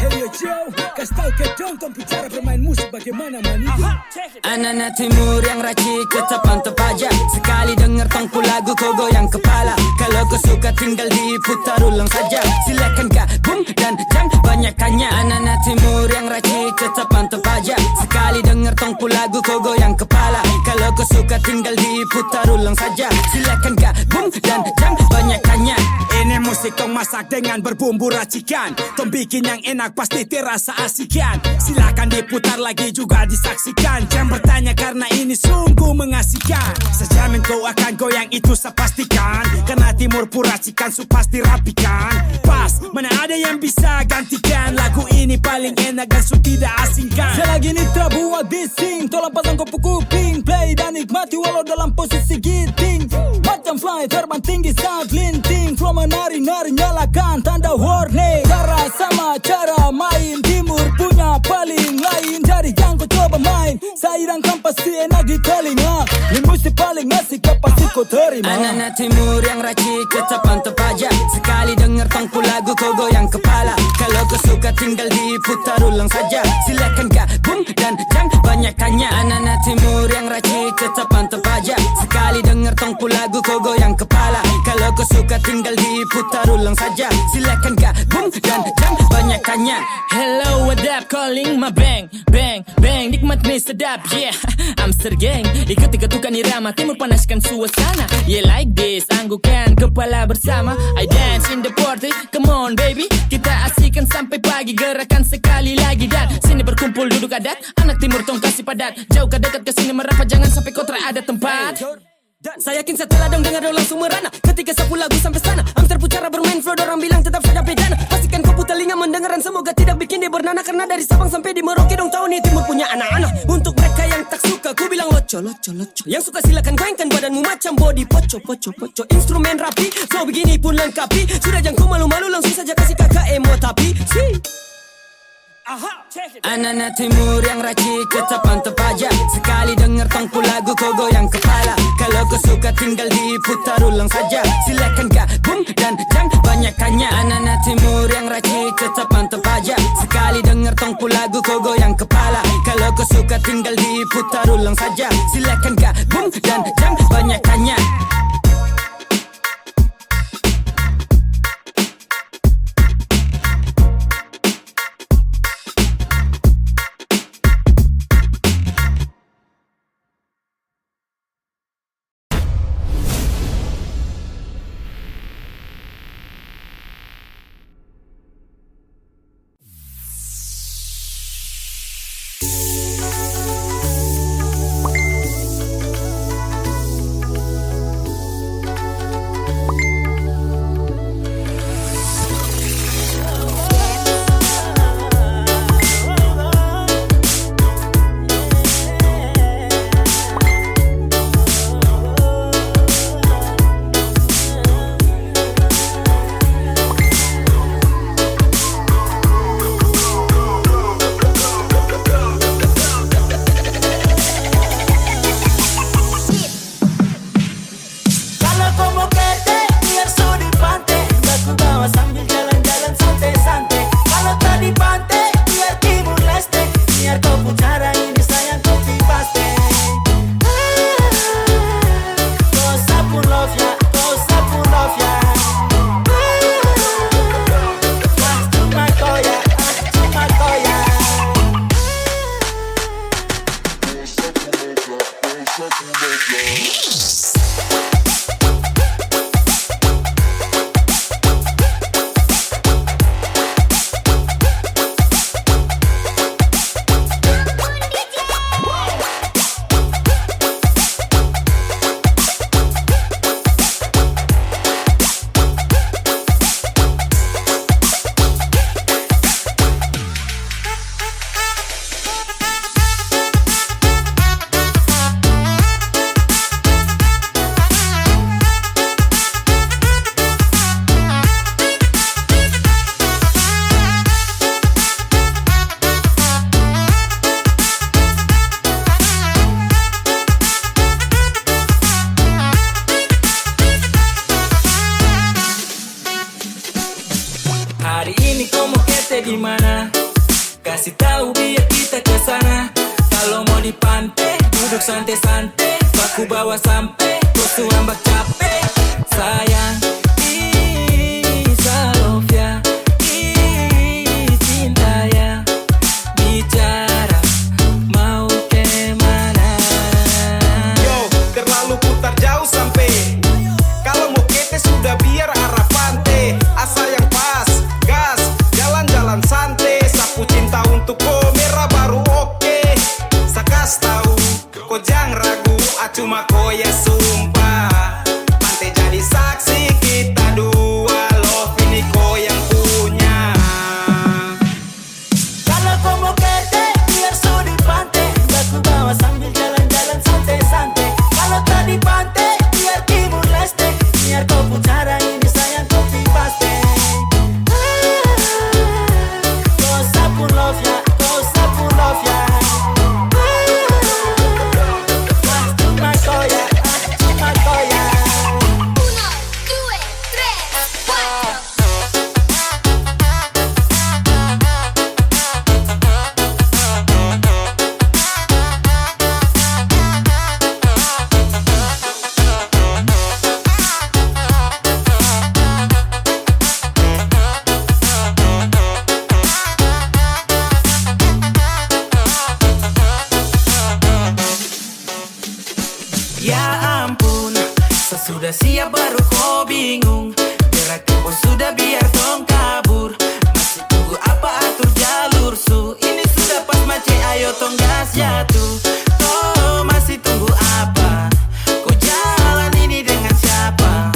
Hey yo Joe, kasih tau ke dong tentang cara bermain musik bagaimana maniga. Anak Timur yang racik tetap mantap aja. Sekali denger tongku lagu kau goyang kepala. Kalau kau suka tinggal diputar ulang saja. Silakan gabung dan jangan banyak tanya. Anak Timur yang racik tetap mantap aja. Sekali denger tongku lagu kau goyang kepala. Kalau kau suka tinggal diputar ulang saja. Silakan gabung dan jangan banyak tanya. Ini musik tong masak dengan berbumbu racikan. Tong bikin yang enak pasti terasa asikan. Silakan diputar lagi juga disaksikan. Jangan bertanya karena ini sungguh mengasihkan. Sejamin kau akan goyang itu saya pastikan. Karena Timur racikan su pasti rapikan. Pas, mana ada yang bisa gantikan. Lagu ini paling enak dan su tidak asingkan. Selagi Nitra buat bising, tolong pasang kopu kuping. Play dan nikmati walau dalam posisi giting. Macam fly terbang tinggi saat linting. Flow menari-nari nyalakan tanda warning. Cara sama cara main, Timur punya paling lain. Jadi jangan kau coba main, sairangkan pasti enak di telinga. Ini musik paling asik kau pasti kau terima. Anak Timur yang racik tetap mantap aja. Sekali denger tongku lagu kau goyang kepala. Kalau kau suka tinggal diputar ulang saja. Silakan gabung dan jangan banyak tanya. Anak Timur yang racik tetap mantap aja. Sekali denger tongku lagu kau goyang kepala. Kalau kau suka tinggal diputar ulang saja. Silakan gabung dan jangan banyak tanya. Hello, what up? Calling my bang, bang, bang. Nikmat nih sedap, yeah. Amster gang, ikut-ikutukan irama Timur panaskan suasana. Yeah, like this, anggukkan kepala bersama. I dance in the party, come on baby. Kita asihkan sampai pagi, gerakan sekali lagi. Dan sini berkumpul duduk adat, anak Timur tong kasih padat. Jauh ke dekat ke sini merapat, jangan sampai kau ada tempat. Saya yakin setelah dong dengar dong langsung merana. Ketika sapu lagu sampai sana, Amster pucara bermain flow, dorang bilang tetap saja pegana. Pastikan kau putar telinga mendengaran, semoga tidak bikin dia bernana. Karena dari Sabang sampai di Merauke dong tahu nih Timur punya anak-anak. Untuk mereka yang tak suka, ku bilang loco, loco, loco. Yang suka silakan goyangkan badanmu macam body poco, poco, poco. Instrumen rapi, flow begini pun lengkapi. Sudah jangan kau malu-malu, langsung saja kasih kakak emo tapi Anak Timur yang racik tetap mantap aja. Sekali denger tongku lagu kau goyang kepala. Kalau kau suka tinggal diputar ulang saja. Silakan gabung dan jangan banyak tanya. Anak Timur yang racik tetap mantap aja. Sekali denger tongku lagu kau goyang kepala. Kalau kau suka tinggal diputar ulang saja. Silakan gabung dan jangan banyak tanya. leste di mana? Kasih tahu biar kita ke sana. Kalau mau di pantai, duduk santai-santai, baku bawa sampai, kau ambak capek. Sayang, Salofia, cinta ya, bicara mau kemana? Yo, terlalu putar jauh sampai. Kalau mau kete sudah biar arah pantai. Asal yang pas, gas, jalan-jalan santai. Sapu cinta untuk kau merah baru oke. Sakas tahu, kau jangan ragu, cuma kau ya sumpah. Pantai jadi saksi kita dua, love ini kau yang punya. Kalau kau mau kete, biar su di pantai, baku bawa sambil jalan-jalan santai-santai. Kalau tak di pantai, biar timur leste, biar kau pucara ini sayang kopi paste. Kau sapu love ya, kau sapu love ya. Cuma kau ya, cuma kau ya. 1, 2, 3, 4. Ya ampun, sesudah siap baru kau bingung. Geraknya pun sudah biar tong kabur. Masih tunggu apa atur jalur su. Ini sudah pas mace ayo tong gas jatuh. Kau masih tunggu apa? Kau jalan ini dengan siapa?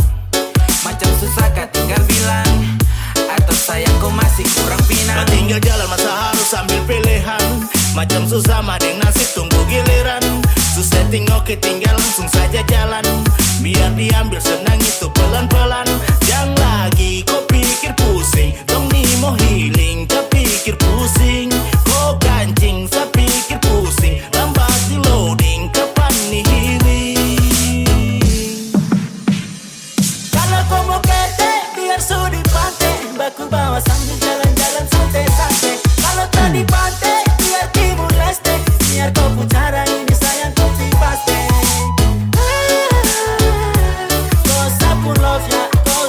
Macam susah kah tinggal bilang, atau sayang kau masih kurang pinang? Tinggal jalan masa harus sambil pilihan. Macam susah madeng nasib tunggu giliran. Susah oke tinggal langsung saja jalan. Biar diambil senang itu pelan-pelan. Jangan lagi kau pikir pusing. Dong nih mau healing, tak pikir pusing. Kau kancing, saya pikir pusing. Lambat di loading, kapan nih healing? Kalau kau mau kete, biar su di pantai, baku bawa sambil jalan-jalan santai-santai. Kalau tak di pantai, biar timur leste, biar kau pucara ini sayang kopi paste. Kau sapu love ya, kau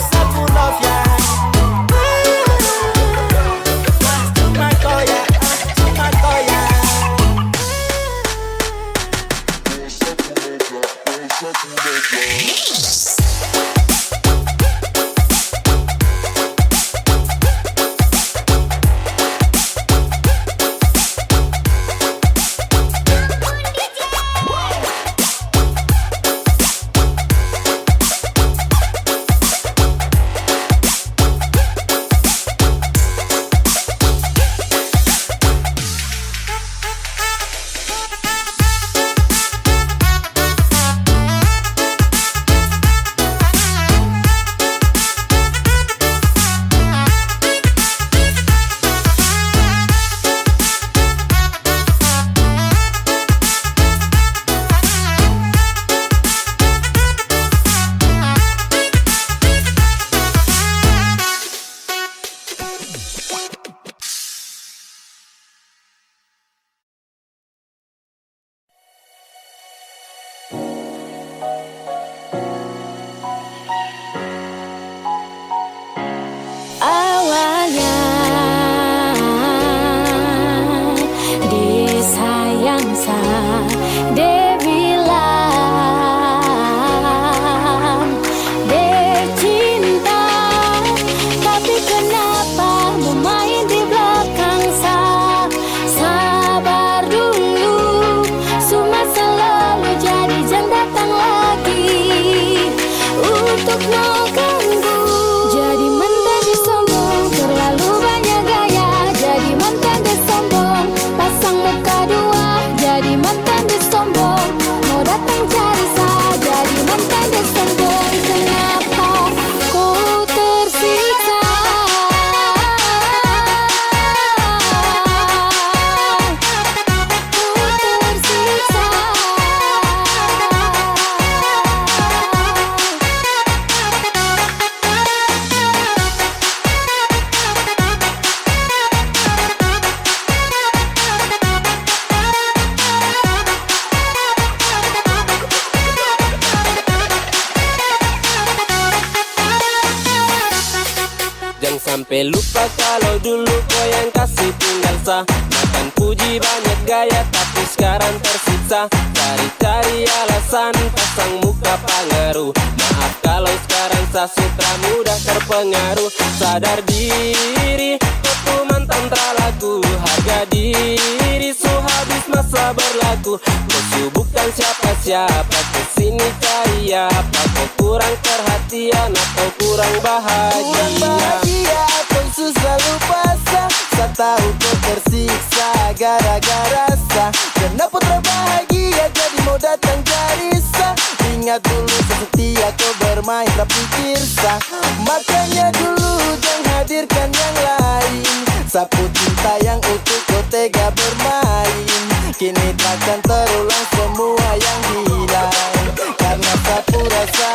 Sampai lupa kalau dulu kau yang kasih tinggal sah. Makan puji banyak gaya tapi sekarang tersiksa. Cari-cari alasan pasang muka pengaruh. Maaf kalau sekarang sah sutra mudah terpengaruh. Sadar diri kau tuh mantan terlaku. Harga diri so habis masa berlaku. Kau bukan siapa-siapa kesini cari apa. Kau kurang perhatian atau kurang bahagia. Kurang bahagia atau susah lupa sah. Saya tahu kau tersiksa gara-gara sah. Kenapa terbahagia jadi mau datang cari sah. Ingat dulu setia kau bermain tak pikir sah. Makanya dulu jangan hadirkan yang lain. Sapu cinta yang utuh kau tega bermain. Kini takkan terulang semua yang hilang. Karena sapu rasa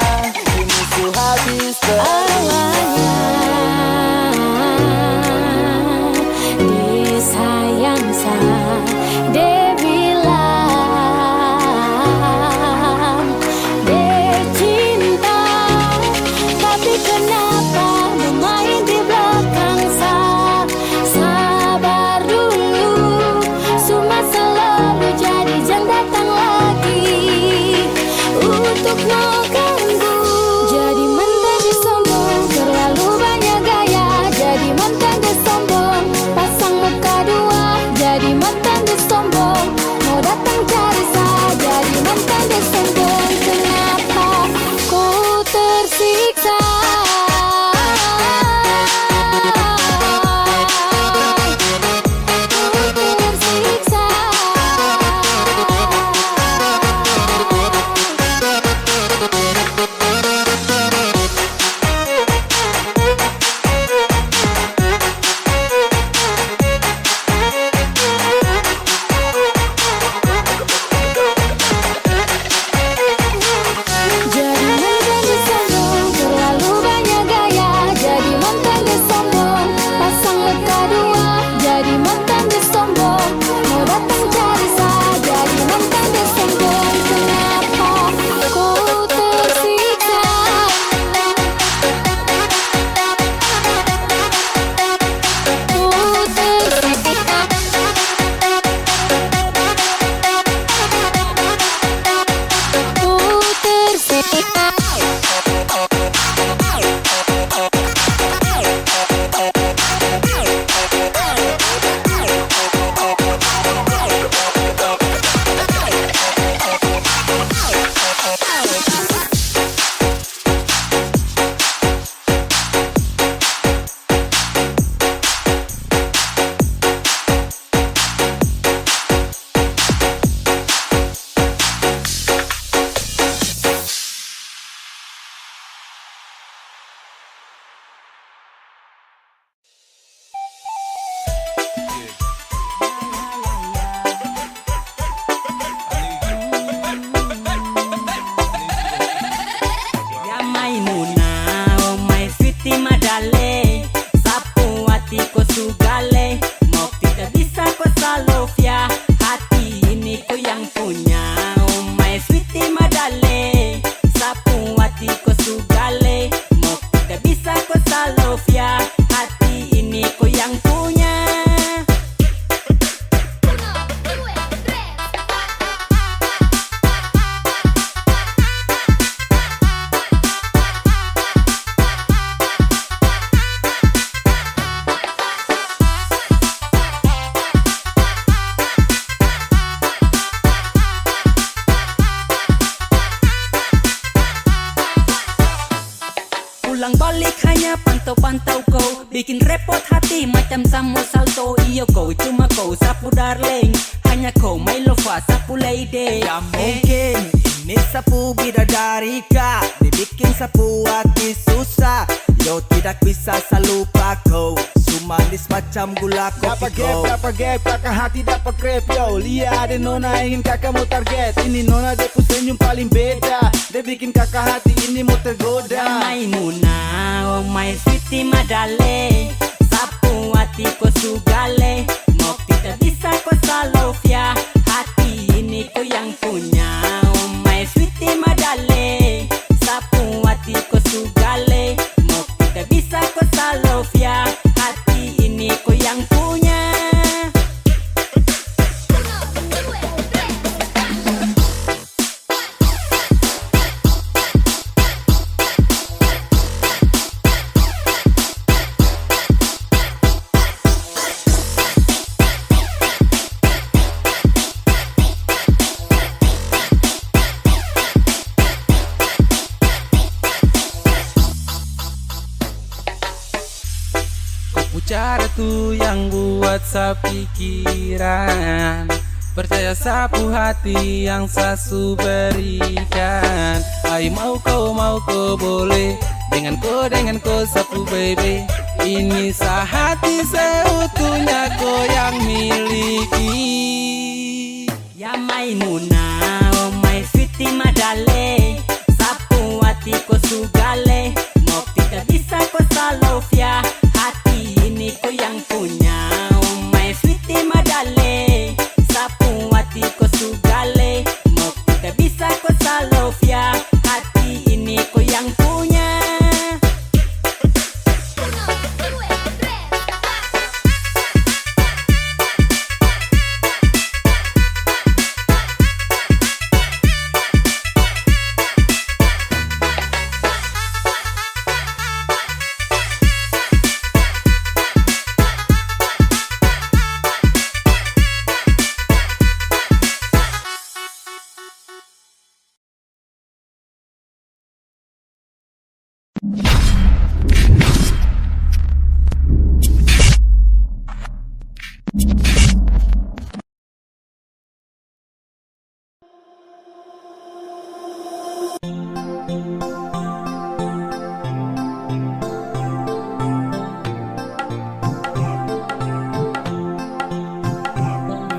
ini su habis disayang sa dia bilang dia cinta, tapi kenapa bermain di belakang sa. Sabar dulu, semua selalu jadi jangan datang lagi untuk no ganggu. Jadi mantan dia sombong, terlalu banyak gaya. Jadi mantan dia sombong, pasang muka dua. Jadi mantan dia sombong, mau datang cari saya. Jadi mantan dia sombong, kenapa ku tersiksa. Jadi mantan dia sombong, terlalu banyak gaya. Jadi mantan dia sombong, pasang muka dua. Jadi mantan dia sombong, mau datang cari saya. Jadi mantan dia sombong, kenapa ku tersiksa. Ku tersiksa. Ku tersiksa. Ya Maimunah, oh my sweetie madale. Sapu hati ko sugale. Mau tidak bisa ko salofya. Hati ini ko yang punya. Oh my sweetie madale. Sapu hati ko sugale. Mau tidak bisa ko salofya. Hati ini ko yang punya. Pulang balik hanya pantau-pantau kau. Bikin repot hati macam samo salto. Iyo kau cuma kau sapu darling. Hanya kau my lova sapu lady. Ya mungkin ini sapu bidadari kak. Dibikin sapu hati susah. Yo tidak bisa salupa kau. Manis macam gula kopi kau. Dapat gap, kakak hati dapat krep yo. Lihat ada nona ingin kakak mau target. Ini nona dia pun senyum paling beda. Dia bikin kakak hati ini mau tergoda. Maimunah, oh my sweetie madale. Sapu hati ko sugale. Mau tidak bisa ko salofya. Hati ini ko yang punya. Oh my sweetie madale. Sapu hati ko sugale. Mau tidak bisa ko salofya. bicara tuh yang buat saya pikiran. Percaya sapu hati yang sasu berikan. Ay mau kau boleh. Dengan kau sapu baby. Ini sehati seutuhnya kau yang miliki. Ya Maimuna, oh my sweetie madale. Sapu hati ko sugale. Mau tidak bisa ko salofia. Hati ini ko yang punya. Oh my sweetie madale. Sapu hati ko sugale. Mau tidak bisa ko salofia. Hati ini ko yang punya.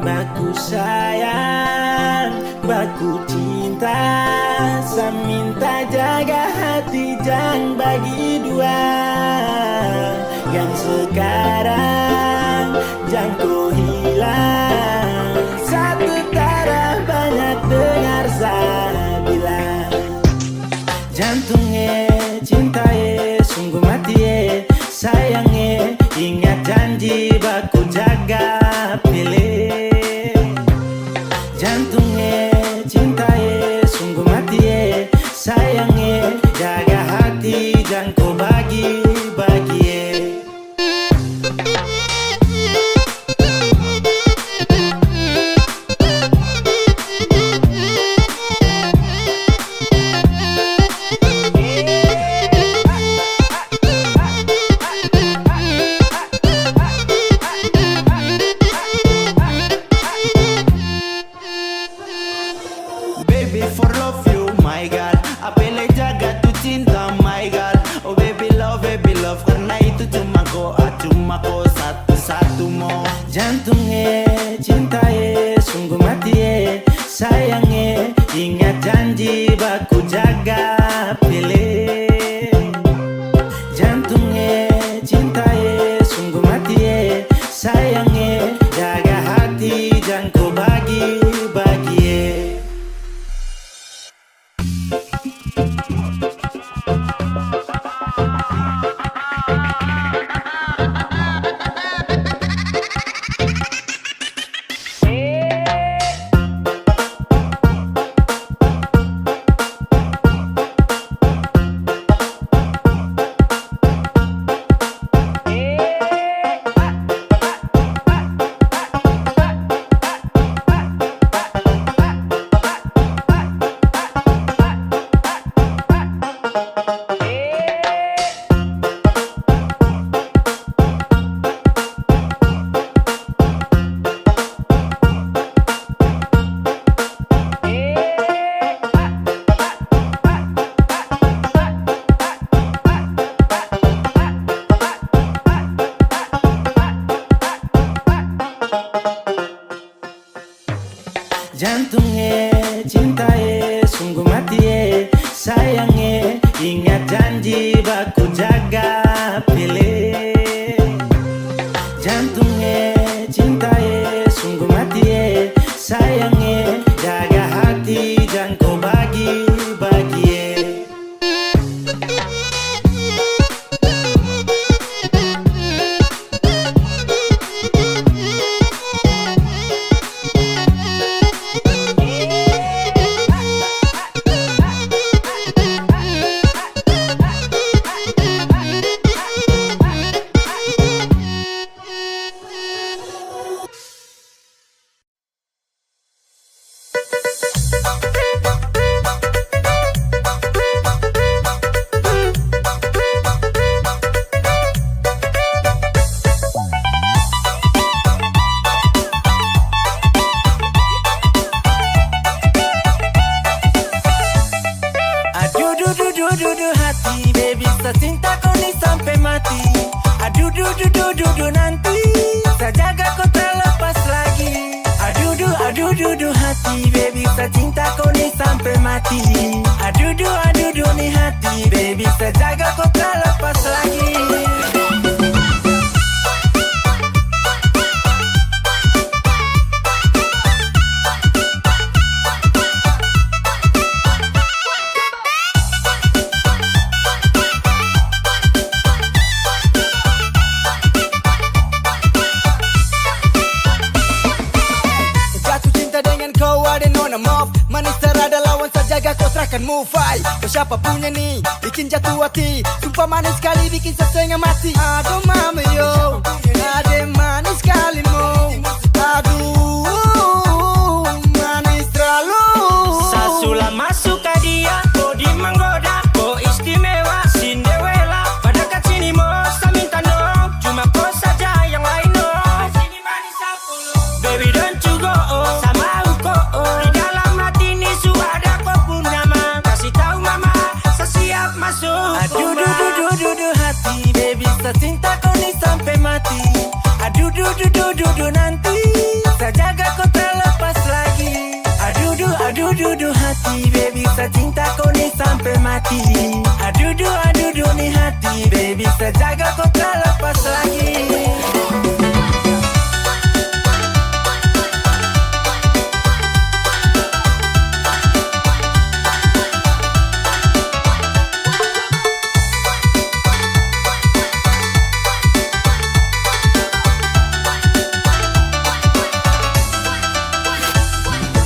Baku sayang, baku cinta. Saya minta jaga hati jangan bagi dua. Yang sekarang jangan kau hilang. Satu taraf banyak dengar saya bilang. Jantungnya cintaye sungguh mati sayangnya. Ingat janji baku jaga pilih. Jantungnya cintaye sungguh mati sayangnya. Jaga hati jangan kau bagi-bagi. Baby for love you my God. Apele jaga tu cinta my God. Oh baby love karena itu cuma kau satu-satu mau. Jantungnya cintaye sungguh mati sayangnya. Ingat janji baku jaga pilih. Jantungnya cintaye sungguh mati sayangnya. Jaga hati jangan kau bagi-bagi. Aduh nanti saya jaga kau terlepas lagi. Aduh hati, baby saya cinta kau nih sampai mati. Aduh nih hati, baby saya jaga kau terlepas lagi. Jatuh cinta dengan kau ada nona move. Manis terada lawan saya jaga kau terakan move. Kau siapa punya nih bikin jatuh hati. Sumpah manis sekali bikin saya setengah mati. Aduh mama yo, ada manis sekali mo. Aduh manis terlalu. Sasula masuk ke dia, body menggoda, kau istimewa, Cinderella. Pada kat sini mo, saya minta no, cuma kau saja yang lain no. Sini manis sepuluh, baby don't you go sama aku di dalam hati ini sudah ada kau pun nama. Kasih tahu mama, saya siap masuk. Aduh hati, baby saya cinta kau nih sampai mati. Aduh nanti saya jaga kau terlepas lagi. Aduh hati, baby saya cinta kau nih sampai mati. Aduh nih hati, baby saya jaga kau terlepas lagi.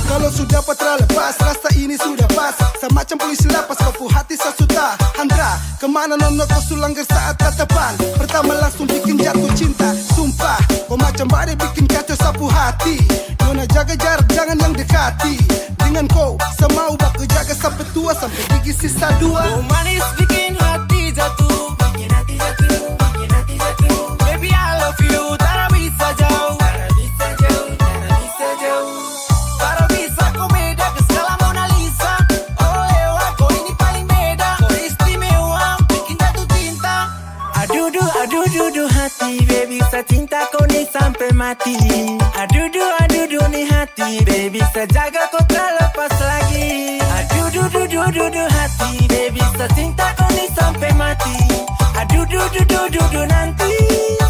Kalau sudah patra lepas, rasa ini sudah pas. Semacam polisi lapas, kau pu hati saya sudah Handra, kemana nono kau sulanggar saat tatapan pertama langsung bikin jatuh cinta. Sumpah, kau macam badai bikin kacau sapu hati. Nona jaga jarak, jangan yang dekati. Dengan kau, saya mau baku jaga sampai tua, sampai gigi sisa dua. Oh manis bikin hati jatuh, bikin hati jatuh, bikin hati jatuh. Baby I love you, tak bisa jauh, tak bisa jauh, tak bisa jauh. Tak bisa kau beda ke skala Mona Lisa. Oh ewa, kau ini paling beda, kau istimewa, bikin jatuh cinta. Aduh hati, baby saya cinta kau nih sampai mati. Aduh nih hati, baby saya jaga kau terlepas lagi. Aduh hati, baby saya cinta kau nih sampai mati. Aduh nanti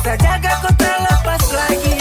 saya jaga kau terlepas lagi.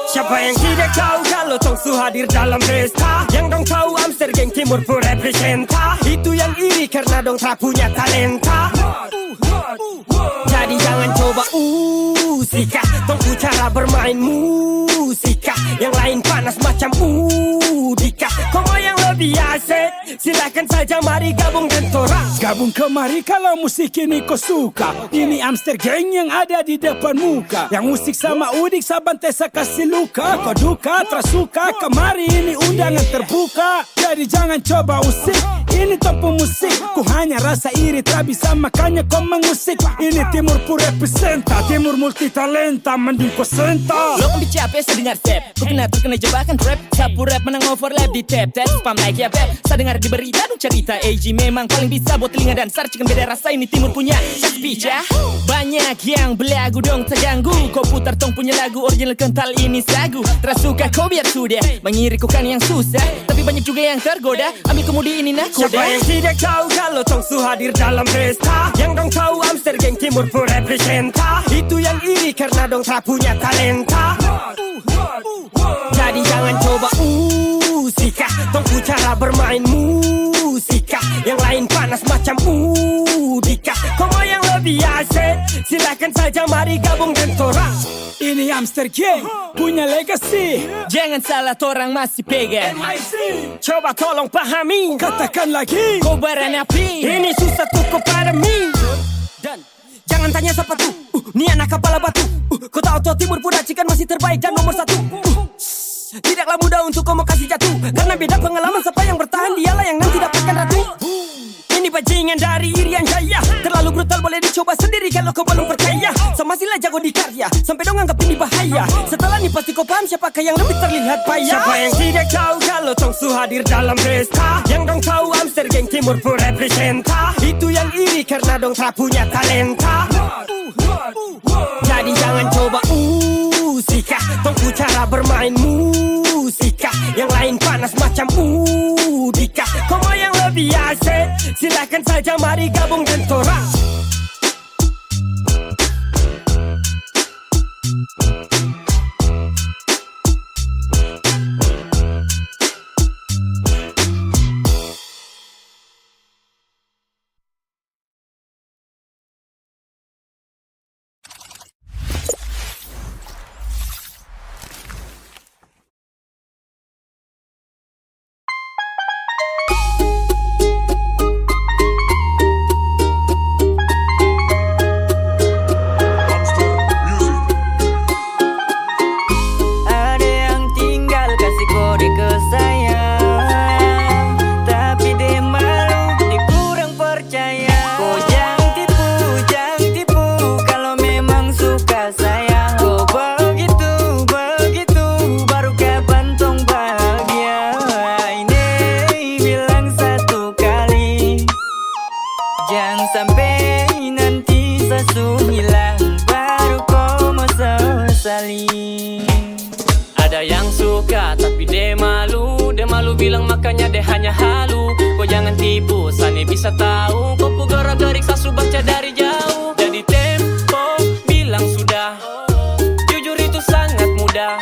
Siapa yang tidak tahu kalau Tongsu hadir dalam pesta? Yang dong tahu Amster geng timur pun representa. Itu yang iri karena dong tak punya talenta. Jadi jangan coba usika, tongku cara bermain musika. Yang lain panas macam udika. Kau mau yang lebih asik? Silakan saja mari gabung dan torak. Gabung kemari kalau musik ini kau suka. Ini Amster Gang yang ada di depan muka. Yang musik sama udik saban tesa kasih luka. Kau duka tersuka kemari ini undangan terbuka. Jadi jangan coba usik, ini tempat musik. Ku hanya rasa iri tak bisa makanya kau mengusik. Ini timur pun representa, timur multi talenta. Mending kau senta. Lo kan bicara saya dengar step. Ku terkena jebakan trap. Sapu rap menang overlap di tap. Spam like ya beb. Saya dengar di berita dong cerita AG memang paling bisa buat telinga dan sarcikan beda rasa ini timur punya speech ya. Banyak yang belagu dong terganggu. Kau putar tong punya lagu original kental ini sagu. Tersuka kau biar sudah mengiri kan yang susah. Tapi banyak juga yang tergoda. Ambil kemudi ini nakoda. Siapa yang tidak tahu kalau Tongsu hadir dalam pesta? Yang dong tahu Amster geng timur pun representa. Itu yang iri karena dong tak punya talenta. Jadi jangan coba usika, tongku cara bermain musika. Yang lain panas macam udika. Kau mau yang lebih asik? Silakan saja mari gabung dan torak. Ini Amster Gang punya legacy. Jangan salah torang masih pegang. Coba tolong pahami. Katakan lagi. Kobaran api Ini susah tuh kepada mi. Dan jangan tanya siapa tuh. Ni anak kepala batu. Kau tahu tuh timur pun racikan masih terbaik dan nomor 1. Tidaklah mudah untuk kau mau kasih jatuh. Karena beda pengalaman siapa yang bertahan dialah yang nanti dapatkan ratu. Ini bajingan dari Irian Jaya. Terlalu brutal boleh dicoba sendiri kalau kau belum percaya. Sama sila jago di karya sampai dong anggap ini bahaya. Setelah ini pasti kau paham siapakah yang lebih terlihat payah. Siapa yang tidak tahu kalau Tongsu hadir dalam pesta? Yang dong tahu Amster geng timur pun representa. Itu yang iri karena dong tak punya talenta. Jadi jangan coba usika, tongku cara bermain musika. Yang lain panas macam udika. Kau mau yang lebih asik? Silakan saja mari gabung dan torak. Ada yang suka tapi dia malu bilang makanya dia hanya halu. Kau jangan tipu, Sani bisa tahu. Kau pugar-garik sasu baca dari jauh. Jadi tempo bilang sudah, jujur itu sangat mudah.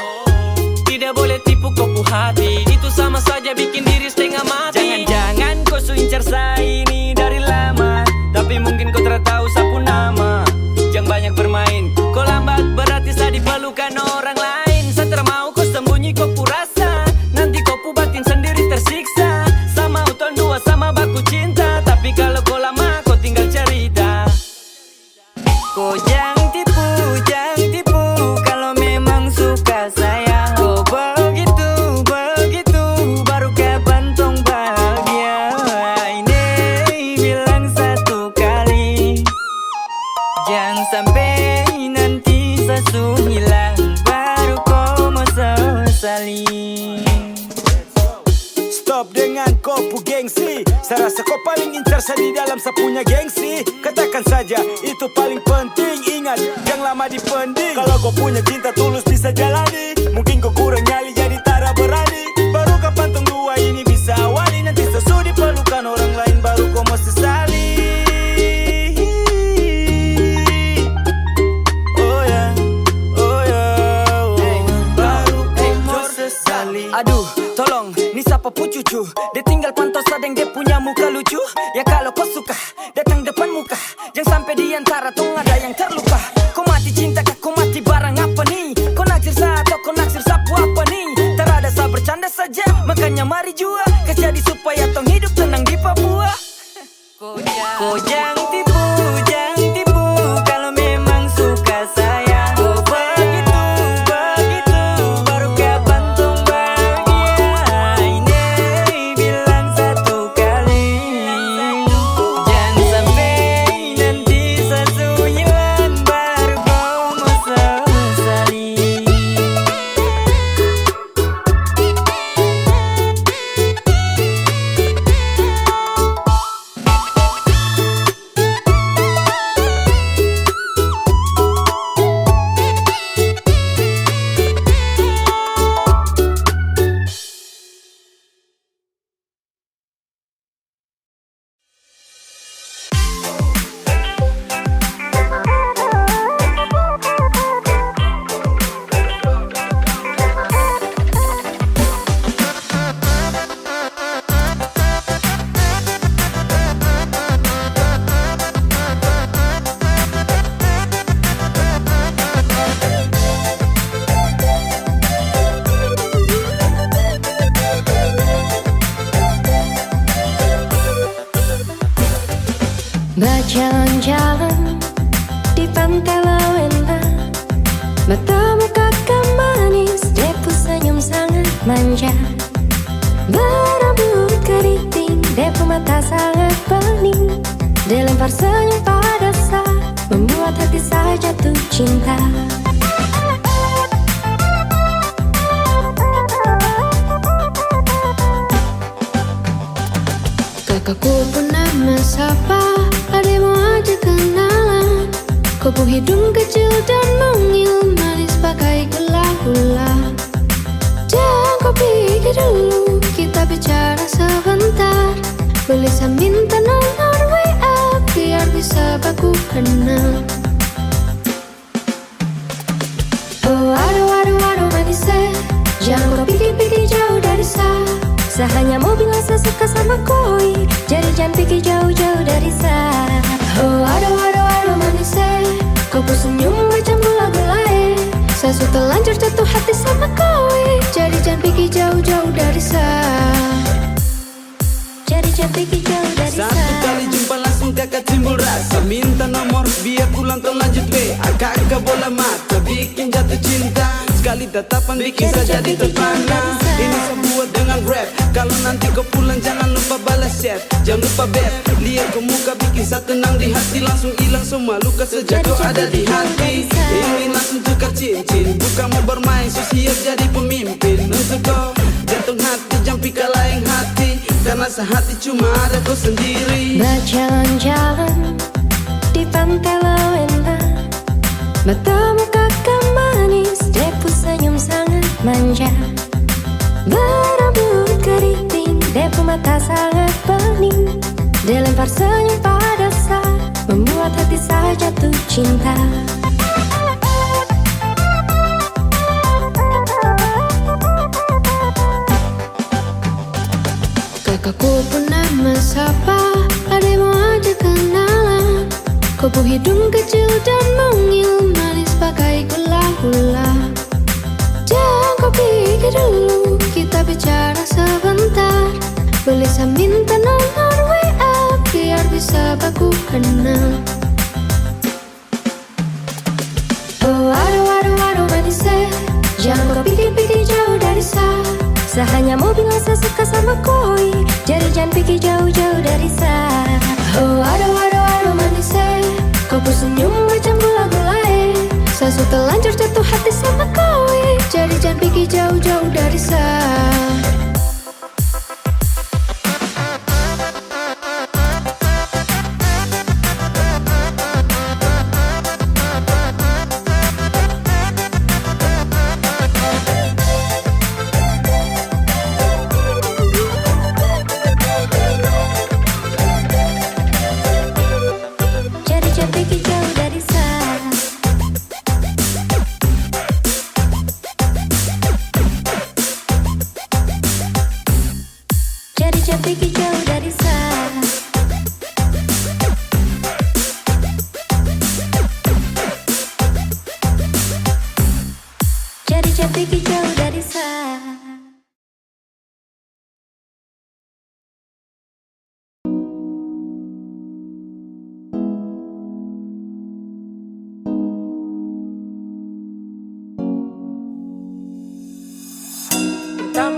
Tidak boleh tipu kau hati, itu sama saja bikin diri setengah mati. Jangan-jangan kau incar saya ini dari lama, tapi mungkin kau tak tahu sapu nama. Jangan banyak bermain, kau lambat berarti saya diperlukan orang lain. Saya tak mau kau sembunyi kau rasa, nanti kau batin sendiri tersiksa. Sama uton dua sama baku cinta, tapi kalau kau lama kau tinggal cerita. Kau jangan tipu, kalau memang suka saya. Oh begitu, baru kapan tong bahagia. Ini bilang satu kali, jangan sampai nanti sasu hilang, baru kau mau sesali. Stop dengan kopu gengsi. Saya rasa kau paling incar saya di dalam saya punya gengsi. Katakan saja itu paling penting. Ingat yang lama dipending. Kalau kau punya cinta tulus bisa jalani. Mungkin kau kurang nyali jadi tak berani. Baru kapan tong dua ini bisa awali. Nanti sesu diperlukan orang lain baru kau mau sesali. dia punya muka lucu. Ya kalau kau suka, datang depan muka. Jangan sampai di antara tong ada yang terluka. Kau mati cinta kah, kau mati barang apa nih? Kau naksir saya atau kau naksir sapu apa nih? Terada saya bercanda saja, makanya mari jua. Jadi supaya tong hidup tenang di Papua. Kau jangan tipu, jangan tipu. Kalau memang suka saya, oh begitu, begitu. Baru kapan tong bahagia? Ini bilang satu kali. Jangan sampai nanti satu hilang baru kau mau sesali. Berjalan-jalan di pantai Lawena, matamu kakak manis, depu senyum sangat manja. Berambut keriting, depu mata sangat bening. Dilempar senyum pada saat membuat hati saya jatuh cinta. Kakakku pernah mesapa, adek mau ajak kenalan. Kupu hidung kecil dan mungil, manis pakai gula-gula. Jangan kau pikir dulu, kita bicara sebentar. Bisa minta nomor WA, biar bisa baku kenal. Oh aduh aduh aduh manisnya, jangan kau pikir-pikir jauh dari saya. Saya hanya mau bilang saya suka sama koi, jadi jangan pikir jauh-jauh dari saya. Oh aduh aduh aduh manisnya, kau pun senyum macam gula-gulai. Saya sudah terlanjur jatuh hati sama koi, jadi jangan pikir jauh-jauh dari saya. Jadi jangan pikir jauh dari saya. Satu kali jumpa langsung kakak timbul rasa. Minta nomor biar pulang terlanjut be. Agak-agak bola mata bikin jatuh cinta. Sekali tatapan bikin saya jadi terpana. Ini saya buat dengan rap. Kalau nanti kau pulang jangan lupa balas chat. Jangan lupa beb, lihat kau muka bikin saya tenang di hati. Langsung hilang semua luka sejak kau ada di hati. Ingin langsung tukar cincin, bukan mau bermain, so siap jadi pemimpin. Untuk kau jantung hati, jangan pikir lain hati. Karena sehati cuma ada kau sendiri. Berjalan-jalan di pantai Lawena, matamu kakak manis, depu senyum sangat manja. Berambut keriting, depu mata sangat bening. Dilempar senyum pada saat membuat hati saya jatuh cinta. Kakakku pernah mesapa, adek mau ajak kenalan. Kupu hidung kecil dan mungil, manis pakai gula-gula. Jangan kau pikir dulu, kita bicara sebentar. Bisa minta nomor WA, biar bisa baku kenal. Oh aduh aduh aduh manisnya, jangan kau pikir-pikir jauh dari saya. Saya hanya mau bilang saya suka sama koi, jadi jangan pikir jauh-jauh dari saya. Oh aduh aduh aduh manisnya, kau pun senyum macam gula-gulai. Saya sudah terlanjur jatuh hati sama koi, jadi jangan pikir jauh-jauh dari saya.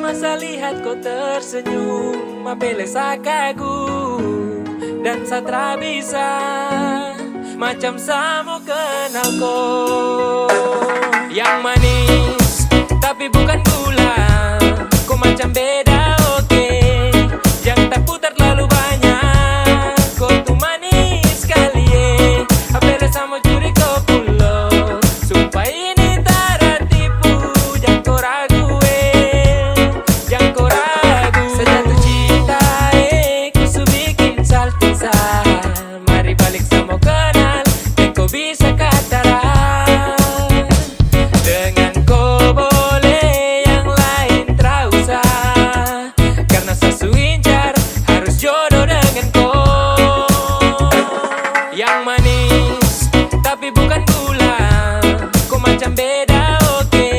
masa lihat kau tersenyum, apele sa kagum dan satra bisa macam samo kenal kau. Yang manis tapi bukan gula, kau macam beda oke. Yang tak putar terlalu banyak, kau tuh manis kali apele samo curi kau pulo. Sumpah ini tak tipu, jangan kau ragu jangan kau ragu. Sejatuh cinta ku su bikin salting sa. Mari balik sama kenal, dan kau bisa kataran. Dengan kau boleh yang lain tak usah, karena sasu incar harus jodoh dengan kau. Yang manis tapi bukan gula, kau macam beda oke.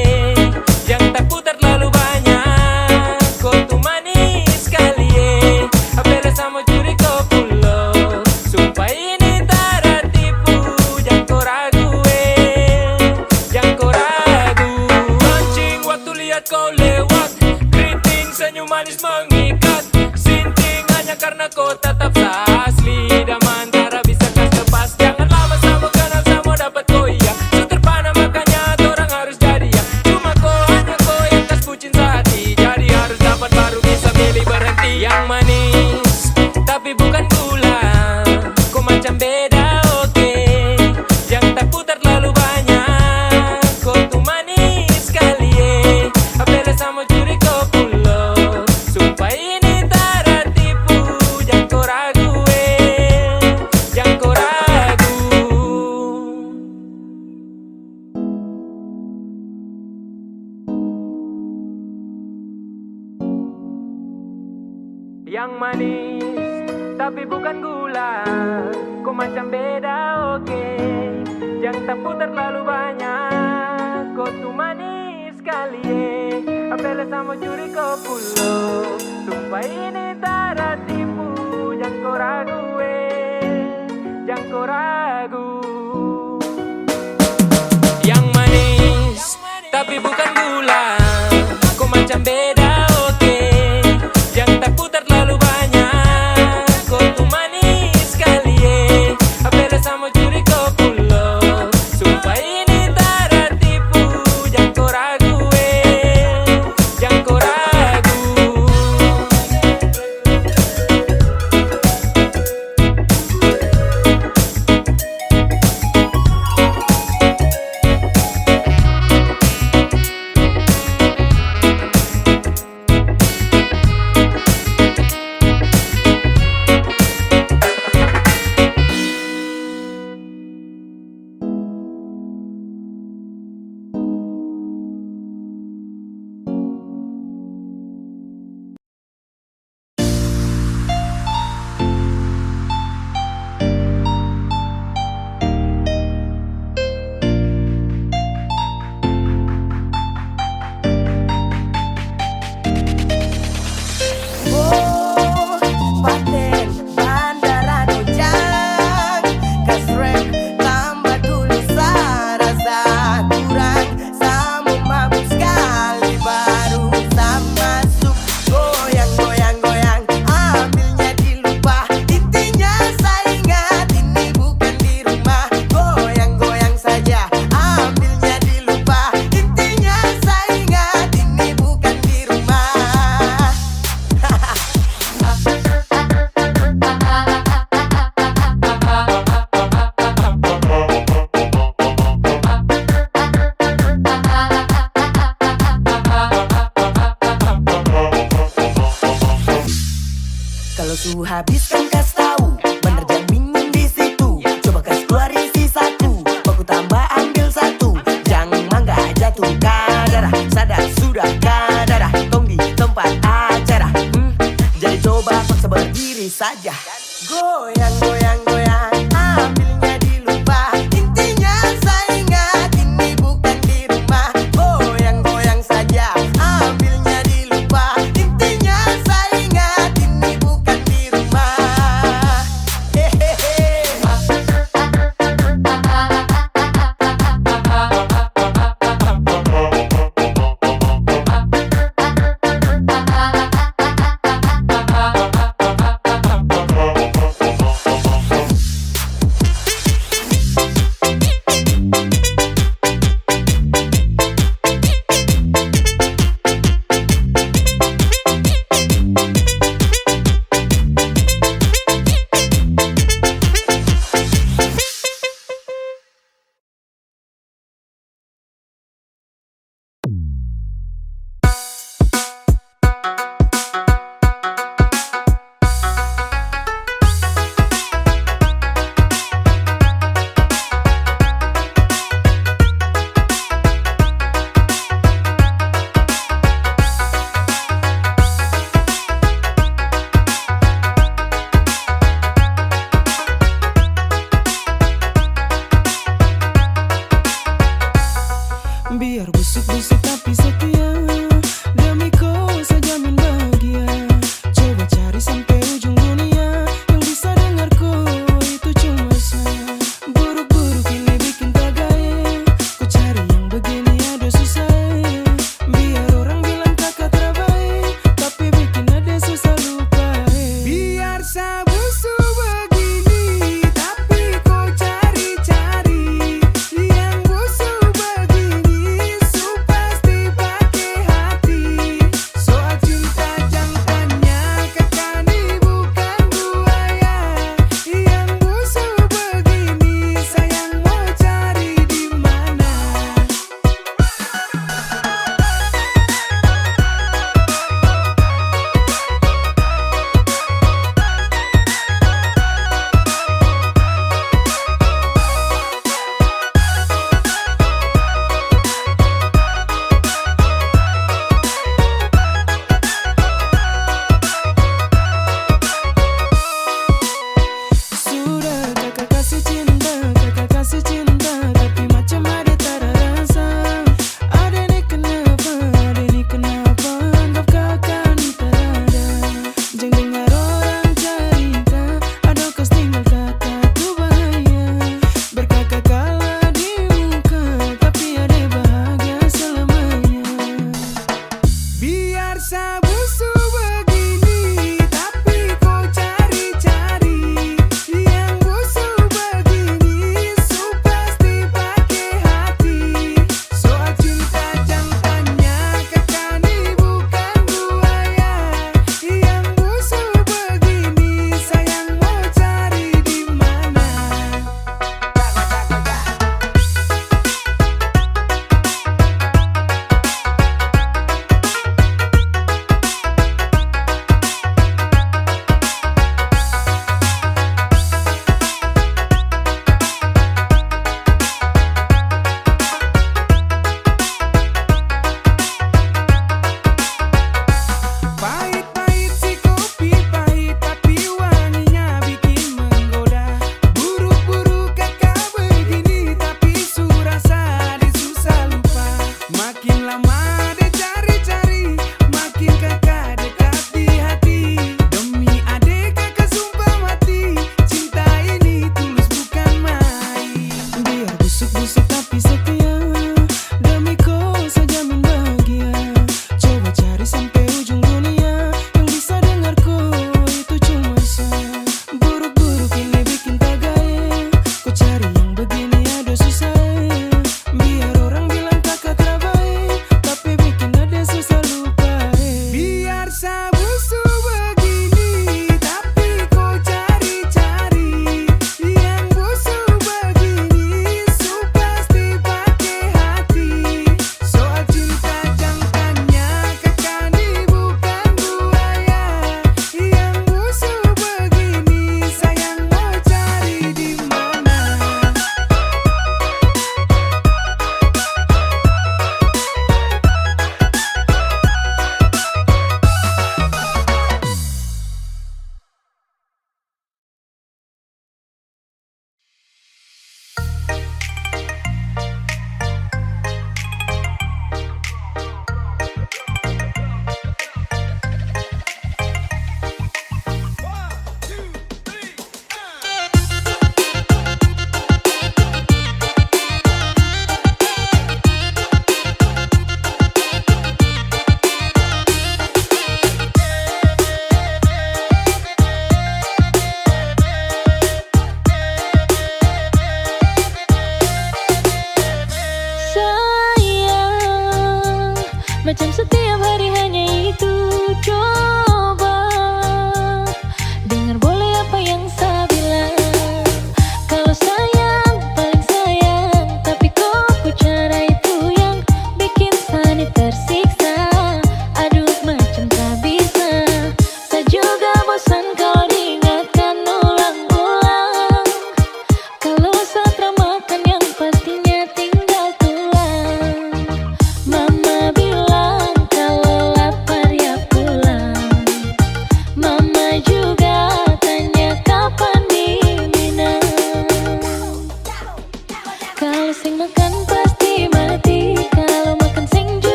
Yang tak putar terlalu banyak, kau tuh manis kali apele sama curi kau pulo. Sumpah ini tak tipu, jangan kau ragu jangan kau ragu. Mancing waktu lihat kau lewat, keriting senyum manis mengikat. Sinting hanya karena kau tetap asli, dan antara bisa kas lepas. Jangan lama sama kenal sama dapat kau iya. So terpana makanya orang harus jadi ya. Cuma kau hanya kau yang tas bucin sehati, jadi harus dapat baru bisa milih berhenti. Yang manis tapi bukan gula, kau macam beda oke. Yang tak putar terlalu banyak, kau tuh manis kali apele sama curi kau pulo. Sumpah ini tak tipu, jangan kau ragu jangan kau ragu. Yang manis tapi bukan gula, kau macam beda oke. Jangan tak putar terlalu banyak, kau tuh manis kali apele sama curi kau pulo. Sumpah ini tak tipu, jangan kau ragu jangan kau ragu. Yang manis tapi bukan gula, kau macam beda oke. Yang tak putar terlalu banyak, kau tuh manis kali apele sama curi kau pulo. Sumpah ini tak tipu, jangan kau ragu jangan kau ragu. Su habiskan kas tahu, bener jangan bingung di situ. Coba kas keluar isi satu, baku tambah ambil satu. Jangan mangga jatuh kadara, sadar sudah kadara. Tong di tempat acara, jadi coba paksa berdiri saja. Goyang, goyang, goyang, ambilnya dilupa. Intinya saya ingat ini bukan di rumah. Goyang, goyang saja, ambilnya dilupa. Intinya saya ingat ini bukan di rumah. Hehehe.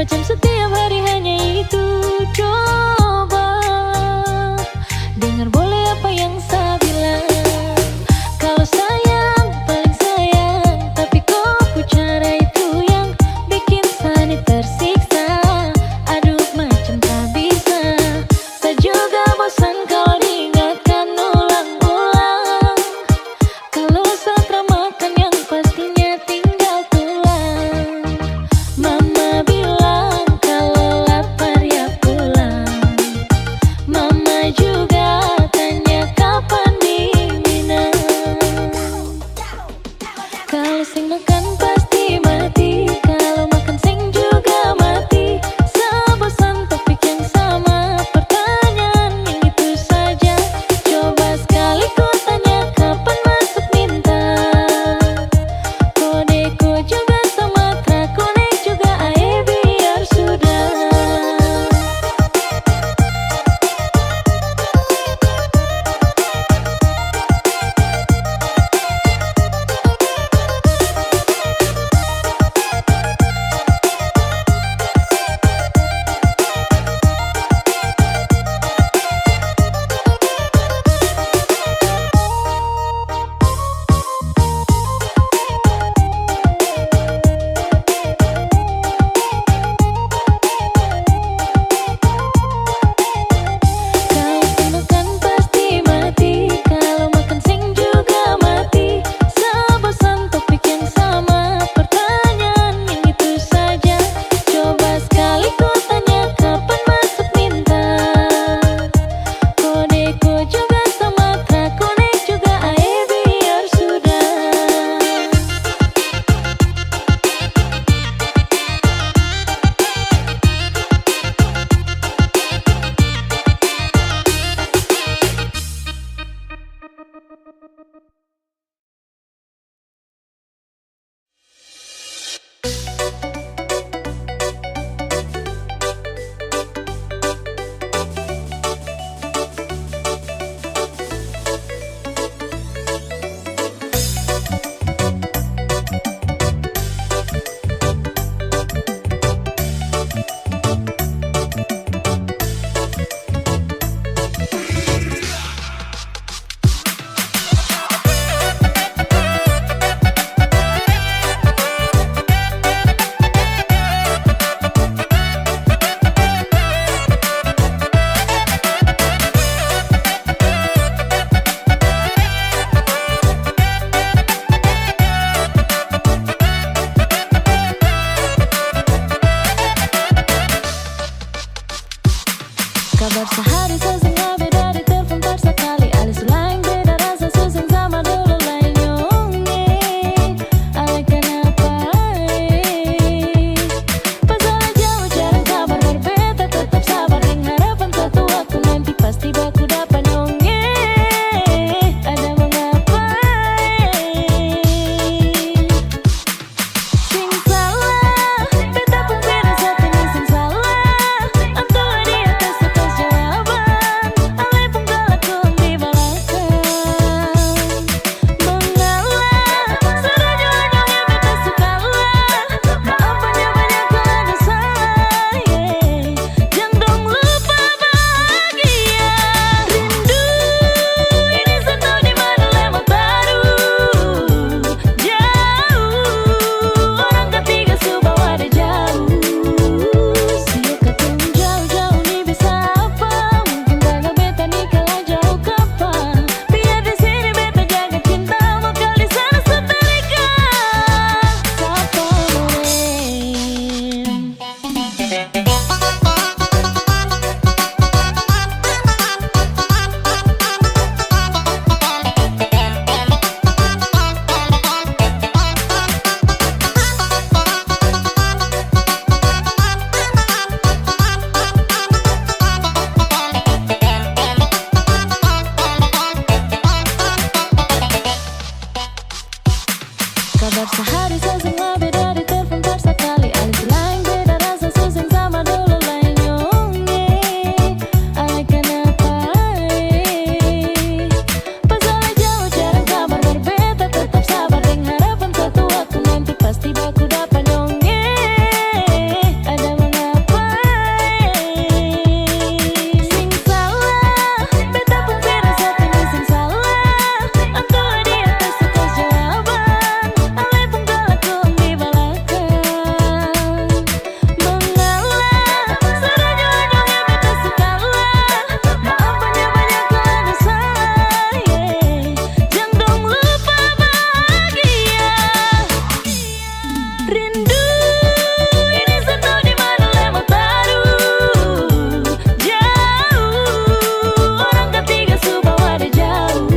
Macam setiap hari hanya itu. Coba dengar boleh apa yang saya bilang. Kalau sayang, paling sayang, tapi kok ku cara itu yang bikin saya tersiksa. Aduh macam tak bisa. Saya juga bosan kalau diingatkan ulang-ulang. Kalau saya termakan yang pastinya tinggal tulang. Mama bilang kalau lapar ya pulang. Mama juga tanya kapan dinginnya. Kalau sing makan pasti mati. Kalau makan sing juga mati. Sebosan topik yang sama, pertanyaan yang itu saja. Coba sekali ku tanya kapan masuk minta. Kodeko juga Sumatera, konek juga ae biar sudah. Kalau sing makan pasti mati. Kalau makan sing juga mati. Sebosan topik yang sama, pertanyaan yang itu saja. Coba sekali ku tanya kapan masuk minta. Kodeko juga Sumatera, konek juga ae biar sudah. Kabar sehari sesungguhnya beda di telepon per sekali. Alis lain beda rasa susah sama dulu lain nyongeng. Ale kenapa? Pasalah jauh jarang kabar berbeda. Tetap sabar dengan harapan satu waktu nanti pasti baku dapat nyongeng. Ada mengapa? Sing salah, beta pun beda saat ini sing salah. Antua di atas jawaban, ale pun galak di belakang. Mengalah, sudah nyonyongnya beta sukalah. Maaf banyak-banyak kalau ada salah, jangan dong lupa bahagia. Rindu ini satu di mana lewat baru. Jauh, orang ketiga subah ada jauh. Siok ketemu jauh-jauh nih bisa apa? Mungkin karena beta nih kalah jauh kapan? Biar di sini beta jaga cinta, mau kau di sana setelika. Sapa moren. Kabar sehari sesungguhnya beda di telepon per sekali. Alis lain beda rasa susah sama dulu lain nyongeng. Ale kenapa? Pasalah jauh jarang kabar berbeda. Tetap sabar dengan harapan satu waktu nanti pasti baku dapat nyongeng. Ada mengapa? Rindu ini satu di mana lewat baru jauh, orang ketiga subawa ada jauh.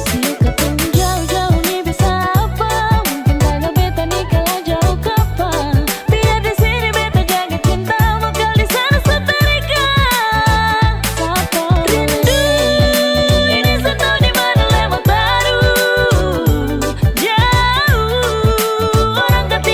Sikapun jauh-jauh nih bisa apa? Mungkin kagak beta nih kalau jauh kapan? Biar di sini beta jaga cinta, bakal di sana seterika. Sapa rindu ini satu di mana lewat baru jauh, orang ketiga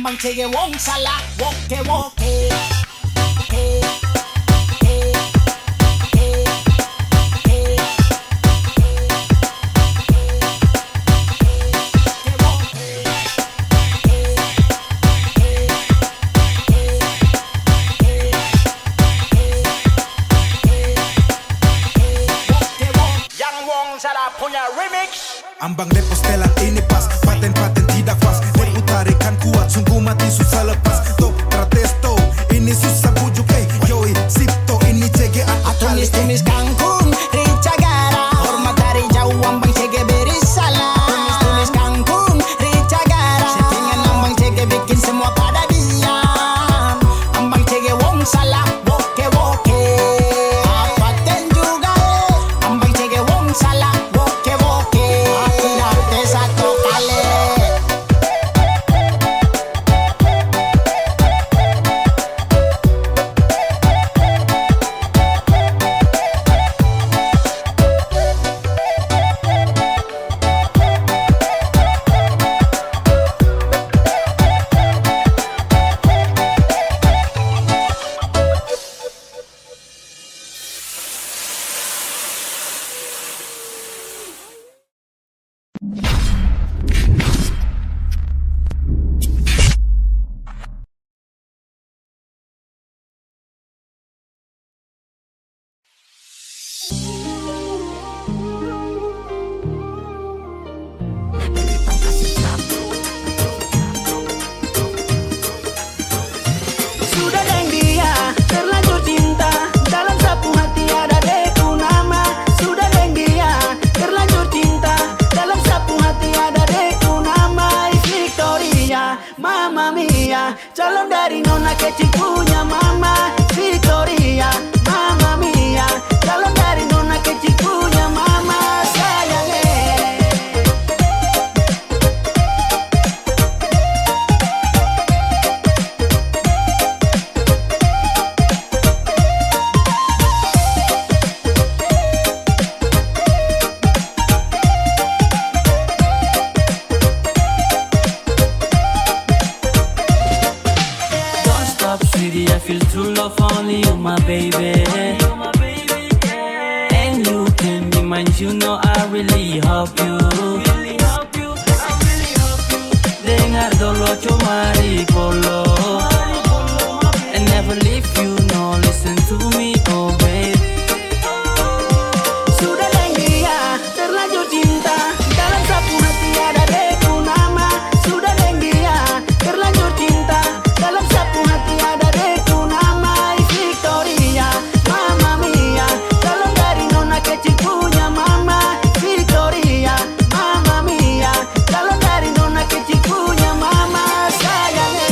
ambang cege wong salah woke woke. Ambang lepos telan ini pas, paten-paten tidak pas. Reputarikan kuat, sungguh mati susah lepas. Top tratesto, ini susah bujuk. Yoi, sipto, ini CG akali. Tumis kangkung, rica gara. Hormat dari jauh ambang CG beri salam. Tumis kangkung, rica gara. Settingan ambang CG bikin semua pada diam. Ambang CG wong salah, woke woke. Paten juga, ambang CG wong salah, woke woke. Satu kali. Sudah dan dia terlanjur cinta, dalam sapu hati ada deku nama. Sudah dan dia terlanjur cinta, dalam sapu hati ada deku nama. Victoria, Mama Mia, calon dari nona kecil punya mama. Victoria, Mama Mia, calon dari nona kecil punya mama. Sayangnya Sweetie, I feel true love only you, my baby. And you can be mine, you know I really hope you. Dengar dolo cumari polo, and never leave you, no listen to me, oh baby. sudah dan dia terlanjur cinta, dalam sapu hati ada deku nama. Sudah dan dia terlanjur cinta, dalam sapu hati ada deku nama. Victoria, Mama Mia, calon dari nona kecil punya mama. Victoria, Mama Mia, calon dari nona kecil punya mama. Sayangnya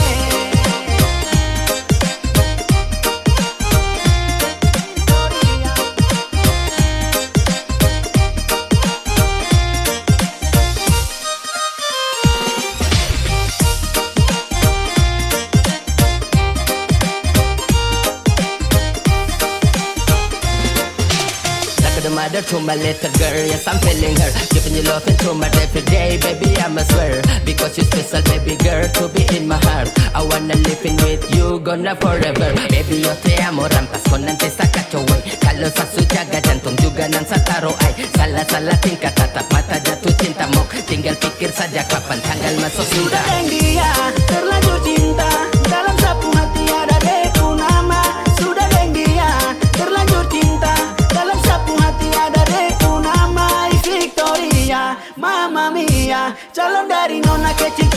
The mother to my little girl, yes I'm feeling her. Giving you love into my every day, baby I must swear. Because you're special, baby girl, to be in my heart. I wanna live in with you, gonna forever. Baby yo te amo, rampas ko nanti sa kacaway. Kalau sa sujaga, jantung juga nang sa taro ay. Salah-salah tingkah, tatap mata jatuh cinta mo. Tinggal pikir saja kapan tanggal masuk sudah sudah. dan dia terlanjur cinta, dalam sapu hati ada deku nama. Sudah dan dia terlanjur cinta, dalam sapu hati ada deku nama. Victoria, Mama Mia, calon dari nona kecil